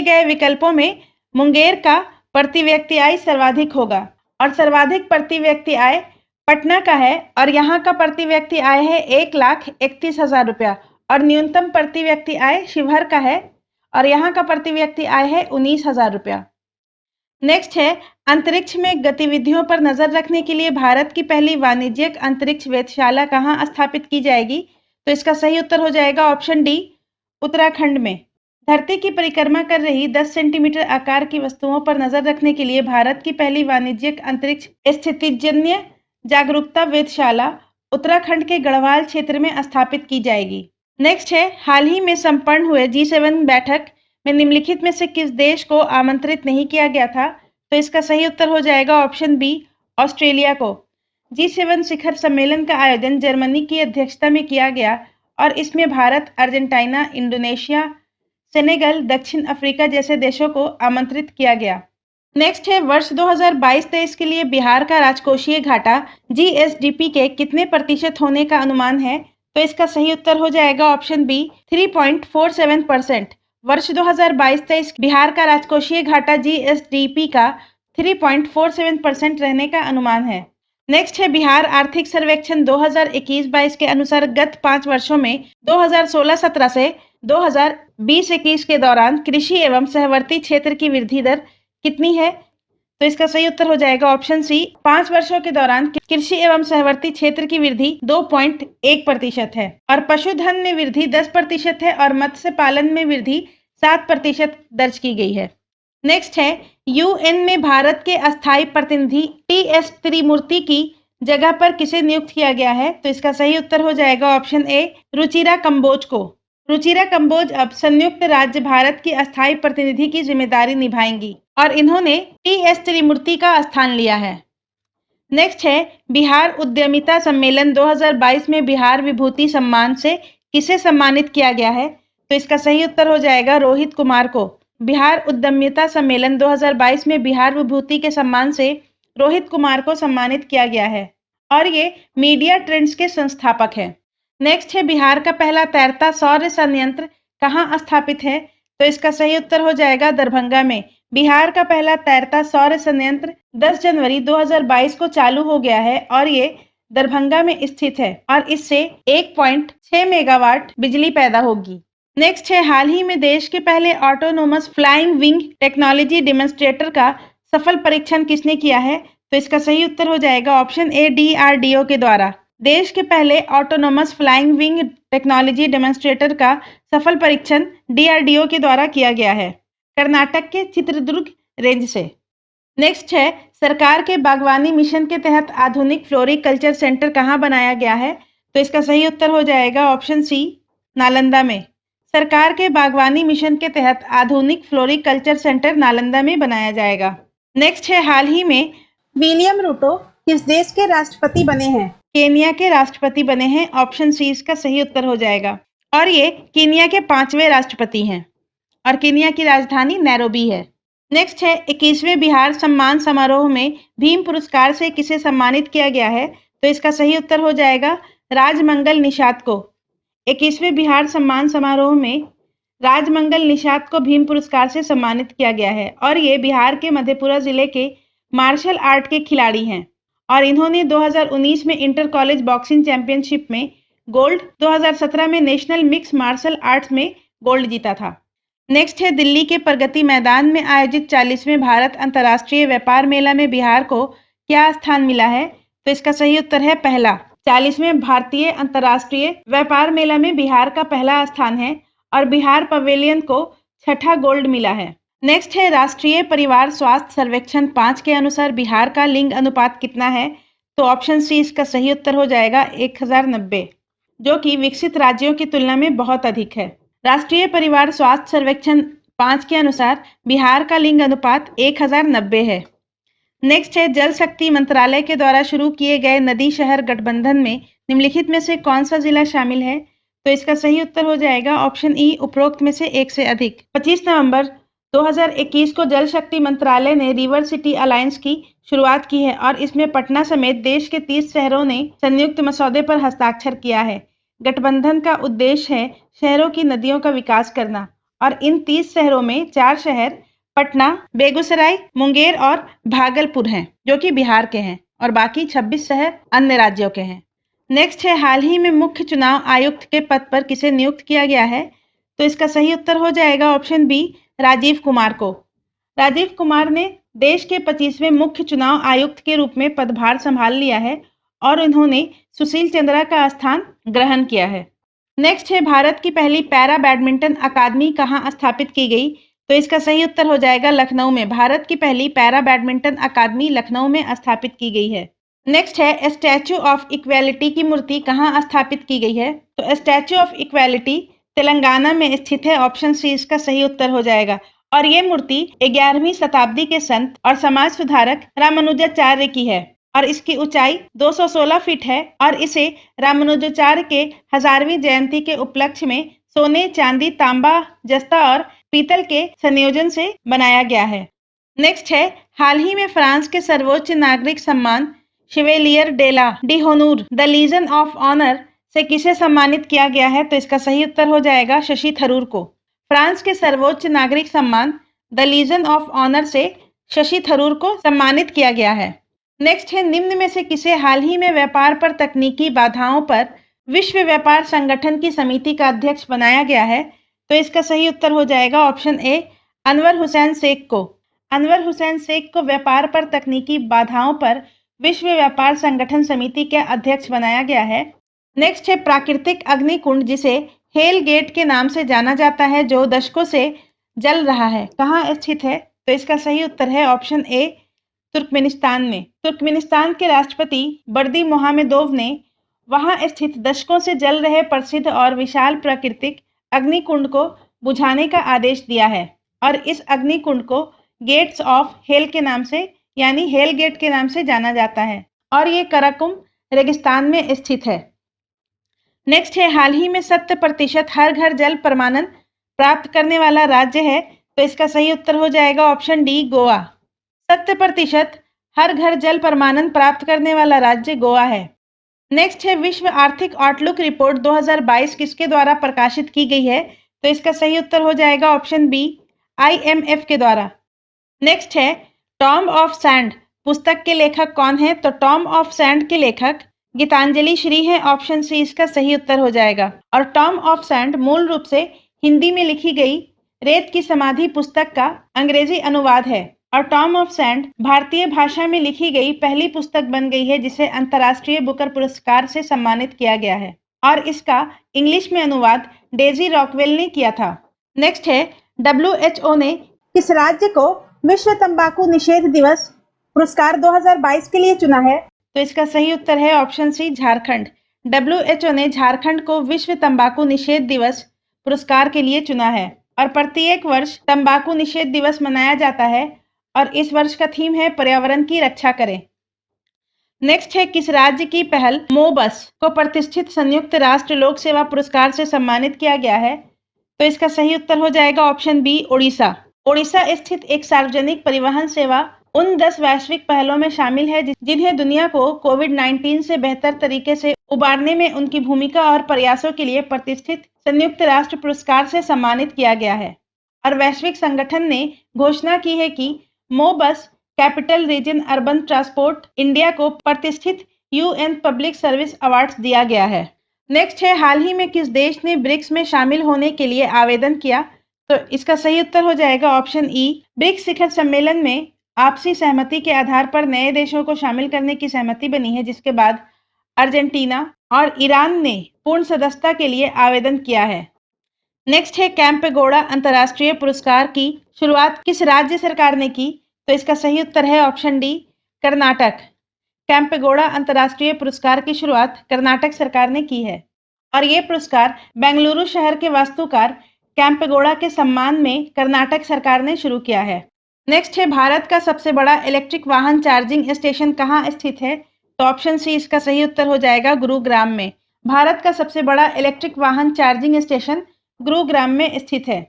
गए विकल्पों में मुंगेर का प्रति व्यक्ति आय सर्वाधिक होगा और सर्वाधिक प्रति व्यक्ति आय पटना का है और यहाँ का प्रति व्यक्ति आय है 1,31,000 रुपया और न्यूनतम प्रति व्यक्ति आय शिवहर का है और यहाँ का प्रति व्यक्ति आय है 19,000 रुपया। नेक्स्ट है अंतरिक्ष में गतिविधियों पर नजर रखने के लिए भारत की पहली वाणिज्यिक अंतरिक्ष वेधशाला कहाँ स्थापित की जाएगी? तो इसका सही उत्तर हो जाएगा ऑप्शन डी, उत्तराखंड में। धरती की परिक्रमा कर रही 10 सेंटीमीटर आकार की वस्तुओं पर नजर रखने के लिए भारत की पहली वाणिज्यिक अंतरिक्ष स्थितिजन्य जागरूकता वेधशाला उत्तराखंड के गढ़वाल क्षेत्र में स्थापित की जाएगी। नेक्स्ट है हाल ही में संपन्न हुए G7 बैठक में निम्नलिखित में से किस देश को आमंत्रित नहीं किया गया था? तो इसका सही उत्तर हो जाएगा ऑप्शन बी, ऑस्ट्रेलिया को। G7 शिखर सम्मेलन का आयोजन जर्मनी की अध्यक्षता में किया गया और इसमें भारत, अर्जेंटीना, इंडोनेशिया, सेनेगल, दक्षिण अफ्रीका जैसे देशों को आमंत्रित किया गया। नेक्स्ट है वर्ष 2022-23 के लिए बिहार का राजकोषीय घाटा GSDP के कितने प्रतिशत होने का अनुमान है? तो इसका सही उत्तर हो जाएगा ऑप्शन बी, 3.47%। वर्ष 2022-23 बिहार का राजकोषीय घाटा GSDP का 3.47% रहने का अनुमान है। नेक्स्ट है बिहार आर्थिक सर्वेक्षण 2021-22 के अनुसार गत 5 वर्षों में 2016-17 से 2020-21 के दौरान कृषि एवं सहवर्ती क्षेत्र की वृद्धि दर कितनी है? तो इसका सही उत्तर हो जाएगा ऑप्शन सी, 5 वर्षों के दौरान कृषि एवं सहवर्ती क्षेत्र की वृद्धि 2.1% है और पशुधन में वृद्धि 10% है और मत्स्य पालन में वृद्धि 7% दर्ज की गई है। नेक्स्ट है यूएन में भारत के अस्थायी प्रतिनिधि TS त्रिमूर्ति की जगह पर किसे नियुक्त किया गया है? तो इसका सही उत्तर हो जाएगा ऑप्शन ए, रुचिरा कंबोज को। रुचिरा कंबोज अब संयुक्त राज्य भारत की अस्थायी प्रतिनिधि की जिम्मेदारी निभाएंगी और इन्होंने TS त्रिमूर्ति का स्थान लिया है। नेक्स्ट है बिहार उद्यमिता सम्मेलन 2022 में बिहार विभूति सम्मान से किसे सम्मानित किया गया है? तो इसका सही उत्तर हो जाएगा रोहित कुमार को। बिहार उद्यमिता सम्मेलन 2022 में बिहार विभूति के सम्मान से रोहित कुमार को सम्मानित किया गया है और ये मीडिया ट्रेंड्स के संस्थापक हैं। नेक्स्ट है बिहार का पहला तैरता सौर संयंत्र कहाँ स्थापित है? तो इसका सही उत्तर हो जाएगा दरभंगा में। बिहार का पहला तैरता सौर संयंत्र 10 जनवरी 2022 को चालू हो गया है और ये दरभंगा में स्थित है और इससे 1.6 मेगावाट बिजली पैदा होगी। नेक्स्ट है हाल ही में देश के पहले autonomous flying wing technology demonstrator का सफल परीक्षण किसने किया है? तो इसका सही उत्तर हो जाएगा ऑप्शन ए, DRDO के द्वारा। देश के पहले autonomous flying wing technology demonstrator का सफल परीक्षण DRDO के द्वारा किया गया है कर्नाटक के चित्रदुर्ग रेंज से। नेक्स्ट है सरकार के बागवानी मिशन के तहत आधुनिक फ्लोरिकल्चर सेंटर कहाँ बनाया गया है? तो इसका सही उत्तर हो जाएगा ऑप्शन सी, नालंदा में। सरकार के बागवानी मिशन के तहत आधुनिक फ्लोरिकल्चर सेंटर नालंदा में बनाया जाएगा। नेक्स्ट है हाल ही में विलियम रूटो किस देश के राष्ट्रपति बने हैं? केनिया के राष्ट्रपति बने हैं। ऑप्शन सी इसका सही उत्तर हो जाएगा और ये केनिया के 5वें राष्ट्रपति हैं और केनिया की राजधानी नैरोबी है। नेक्स्ट है 21वें बिहार सम्मान समारोह में भीम पुरस्कार से किसे सम्मानित किया गया है? तो इसका सही उत्तर हो जाएगा राजमंगल निषाद को। 21वें बिहार सम्मान समारोह में राजमंगल निषाद को भीम पुरस्कार से सम्मानित किया गया है और ये बिहार के मधेपुरा जिले के मार्शल आर्ट के खिलाड़ी हैं और इन्होंने 2019 में इंटर कॉलेज बॉक्सिंग चैंपियनशिप में गोल्ड, 2017 में नेशनल मिक्स मार्शल आर्ट्स में गोल्ड जीता था। नेक्स्ट है दिल्ली के प्रगति मैदान में आयोजित 40वें भारत अंतर्राष्ट्रीय व्यापार मेला में बिहार को क्या स्थान मिला है? तो इसका सही उत्तर है पहला। 40वें भारतीय अंतर्राष्ट्रीय व्यापार मेला में बिहार का पहला स्थान है और बिहार पवेलियन को 6ठा गोल्ड मिला है। नेक्स्ट है राष्ट्रीय परिवार स्वास्थ्य सर्वेक्षण 5 के अनुसार बिहार का लिंग अनुपात कितना है? तो ऑप्शन सी इसका सही उत्तर हो जाएगा 1090, जो कि विकसित राज्यों की तुलना में बहुत अधिक है। राष्ट्रीय परिवार स्वास्थ्य सर्वेक्षण 5 के अनुसार बिहार का लिंग अनुपात 1090 है। नेक्स्ट है जल शक्ति मंत्रालय के द्वारा शुरू किए गए नदी शहर गठबंधन में निम्नलिखित में से कौन सा जिला शामिल है? तो इसका सही उत्तर हो जाएगा ऑप्शन ई, उपरोक्त में से एक से अधिक। 25 नवंबर 2021 को जल शक्ति मंत्रालय ने रिवर सिटी अलायंस की शुरुआत की है और इसमें पटना समेत देश के 30 शहरों ने संयुक्त मसौदे पर हस्ताक्षर किया है। गठबंधन का उद्देश्य है शहरों की नदियों का विकास करना और इन 30 शहरों में 4 शहर पटना, बेगूसराय, मुंगेर और भागलपुर हैं, जो कि बिहार के हैं और बाकी 26 शहर अन्य राज्यों के हैं। नेक्स्ट है हाल ही में मुख्य चुनाव आयुक्त के पद पर किसे नियुक्त किया गया है? तो इसका सही उत्तर हो जाएगा ऑप्शन बी, राजीव कुमार को। राजीव कुमार ने देश के 25वें मुख्य चुनाव आयुक्त के रूप में पदभार संभाल लिया है और इन्होंने सुशील चंद्रा का स्थान ग्रहण किया है। नेक्स्ट है भारत की पहली पैरा बैडमिंटन अकादमी कहाँ स्थापित की गई? तो इसका सही उत्तर हो जाएगा लखनऊ में। भारत की पहली पैरा बैडमिंटन अकादमी लखनऊ में स्थापित की गई है। नेक्स्ट है स्टैच्यू ऑफ इक्वेलिटी की मूर्ति कहाँ स्थापित की गई है? तो स्टैच्यू ऑफ इक्वेलिटी तेलंगाना में स्थित है। ऑप्शन सी इसका सही उत्तर हो जाएगा और ये मूर्ति 11वीं शताब्दी के संत और समाज सुधारक रामानुजाचार्य की है और इसकी ऊंचाई 216 फीट है और इसे रामानुजाचार्य के 1000वीं जयंती के उपलक्ष्य में सोने, चांदी, तांबा, जस्ता और पीतल के संयोजन से बनाया गया है। नेक्स्ट है हाल ही में फ्रांस के सर्वोच्च नागरिक सम्मान शिवेलियर डेला डी होनूर द लीजन ऑफ ऑनर से किसे सम्मानित किया गया है? तो इसका सही उत्तर हो जाएगा शशि थरूर को। फ्रांस के सर्वोच्च नागरिक सम्मान द लीजन ऑफ ऑनर से शशि थरूर को सम्मानित किया गया है। नेक्स्ट है निम्न में से किसे हाल ही में व्यापार पर तकनीकी बाधाओं पर विश्व व्यापार संगठन की समिति का अध्यक्ष बनाया गया है? तो इसका सही उत्तर हो जाएगा ऑप्शन ए, अनवर हुसैन शेख को। अनवर हुसैन शेख को व्यापार पर तकनीकी बाधाओं पर विश्व व्यापार संगठन समिति के अध्यक्ष बनाया गया है। नेक्स्ट है प्राकृतिक अग्निकुंड जिसे हेल गेट के नाम से जाना जाता है, जो दशकों से जल रहा है, कहाँ स्थित है? तो इसका सही उत्तर है ऑप्शन ए, तुर्कमेनिस्तान में। तुर्कमेनिस्तान के राष्ट्रपति बर्दी मोहम्मदोव ने वहां स्थित दशकों से जल रहे प्रसिद्ध और विशाल प्राकृतिक अग्निकुंड को बुझाने का आदेश दिया है और इस अग्निकुंड को गेट्स ऑफ हेल के नाम से यानी हेल गेट के नाम से जाना जाता है और ये कराकुम रेगिस्तान में स्थित है। नेक्स्ट है हाल ही में 100% हर घर जल प्रमाणन प्राप्त करने वाला राज्य है? तो इसका सही उत्तर हो जाएगा ऑप्शन डी, गोवा। 100% हर घर जल प्रमाणन प्राप्त करने वाला राज्य गोवा है। नेक्स्ट है विश्व आर्थिक आउटलुक रिपोर्ट 2022 किसके द्वारा प्रकाशित की गई है? तो इसका सही उत्तर हो जाएगा ऑप्शन बी, IMF के द्वारा। नेक्स्ट है टॉम ऑफ सैंड पुस्तक के लेखक कौन है? तो टॉम ऑफ सैंड के लेखक गीतांजलि श्री है। ऑप्शन सी इसका सही उत्तर हो जाएगा और टॉम ऑफ सैंड मूल रूप से हिंदी में लिखी गई रेत की समाधि पुस्तक का अंग्रेजी अनुवाद है और टॉम ऑफ सैंड भारतीय भाषा में लिखी गई पहली पुस्तक बन गई है जिसे अंतर्राष्ट्रीय बुकर पुरस्कार से सम्मानित किया गया है और इसका इंग्लिश में अनुवाद डेजी रॉकवेल ने किया था। नेक्स्ट है WHO ने किस राज्य को विश्व तंबाकू निषेध दिवस पुरस्कार 2022 के लिए चुना है? तो इसका सही उत्तर है ऑप्शन सी, झारखंड। WHO ने झारखंड को विश्व तंबाकू निषेध दिवस पुरस्कार के लिए चुना है और प्रत्येक वर्ष तंबाकू निषेध दिवस मनाया जाता है और इस वर्ष का थीम है पर्यावरण की रक्षा करें। नेक्स्ट है किस राज्य की पहल मोबस को प्रतिष्ठित संयुक्त राष्ट्र लोक सेवा पुरस्कार से सम्मानित किया गया है? तो इसका सही उत्तर हो जाएगा ऑप्शन बी, ओडिशा। ओडिशा स्थित एक सार्वजनिक परिवहन सेवा उन 10 वैश्विक पहलों में शामिल है जिन्हें दुनिया को कोविड-19 से बेहतर तरीके से उबारने में उनकी भूमिका और प्रयासों के लिए प्रतिष्ठित संयुक्त राष्ट्र पुरस्कार से सम्मानित किया गया है और वैश्विक संगठन ने घोषणा की है कि Mo Bus capital region urban transport India को प्रतिष्ठित UN पब्लिक सर्विस अवार्ड दिया गया है। नेक्स्ट है हाल ही में किस देश ने ब्रिक्स में शामिल होने के लिए आवेदन किया? तो इसका सही उत्तर हो जाएगा ऑप्शन ई, ब्रिक्स शिखर सम्मेलन में आपसी सहमति के आधार पर नए देशों को शामिल करने की सहमति बनी है, जिसके बाद अर्जेंटीना और ईरान ने पूर्ण सदस्यता के लिए आवेदन किया है। नेक्स्ट है कैंपेगौड़ा अंतर्राष्ट्रीय पुरस्कार की शुरुआत किस राज्य सरकार ने की? तो इसका सही उत्तर है ऑप्शन डी, कर्नाटक। कैंपेगौड़ा अंतर्राष्ट्रीय पुरस्कार की शुरुआत कर्नाटक सरकार ने की है और ये पुरस्कार बेंगलुरु शहर के वास्तुकार कैंपेगौड़ा के सम्मान में कर्नाटक सरकार ने शुरू किया है। नेक्स्ट है भारत का सबसे बड़ा इलेक्ट्रिक वाहन चार्जिंग स्टेशन कहाँ स्थित है? तो ऑप्शन सी इसका सही उत्तर हो जाएगा गुरुग्राम में। भारत का सबसे बड़ा इलेक्ट्रिक वाहन चार्जिंग स्टेशन गुरुग्राम में स्थित है।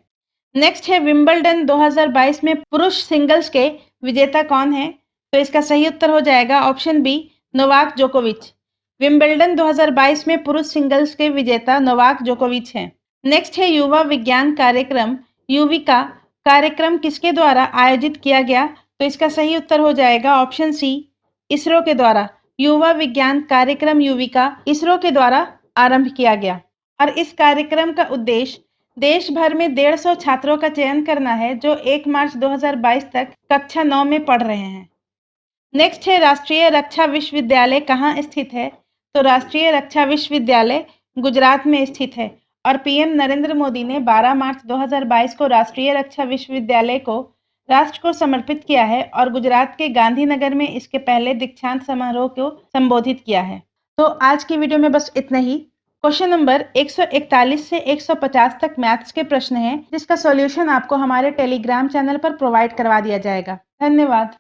नेक्स्ट है विंबलडन 2022 में पुरुष सिंगल्स के विजेता कौन है? तो इसका सही उत्तर हो जाएगा ऑप्शन बी, नोवाक जोकोविच। विंबलडन 2022 में पुरुष सिंगल्स के विजेता नोवाक जोकोविच हैं। नेक्स्ट है युवा विज्ञान कार्यक्रम युविका कार्यक्रम किसके द्वारा आयोजित किया गया? तो इसका सही उत्तर हो जाएगा ऑप्शन सी, इसरो के द्वारा। युवा विज्ञान कार्यक्रम युविका इसरो के द्वारा आरंभ किया गया और इस कार्यक्रम का उद्देश्य देश भर में 150 छात्रों का चयन करना है जो 1 मार्च 2022 तक कक्षा 9 में पढ़ रहे हैं। नेक्स्ट है राष्ट्रीय रक्षा विश्वविद्यालय कहाँ स्थित है? तो राष्ट्रीय रक्षा विश्वविद्यालय गुजरात में स्थित है और पीएम नरेंद्र मोदी ने 12 मार्च 2022 को राष्ट्रीय रक्षा विश्वविद्यालय को राष्ट्र को समर्पित किया है और गुजरात के गांधीनगर में इसके पहले दीक्षांत समारोह को संबोधित किया है। तो आज की वीडियो में बस इतना ही। क्वेश्चन नंबर 141 से 150 तक मैथ्स के प्रश्न हैं जिसका सॉल्यूशन आपको हमारे टेलीग्राम चैनल पर प्रोवाइड करवा दिया जाएगा। धन्यवाद।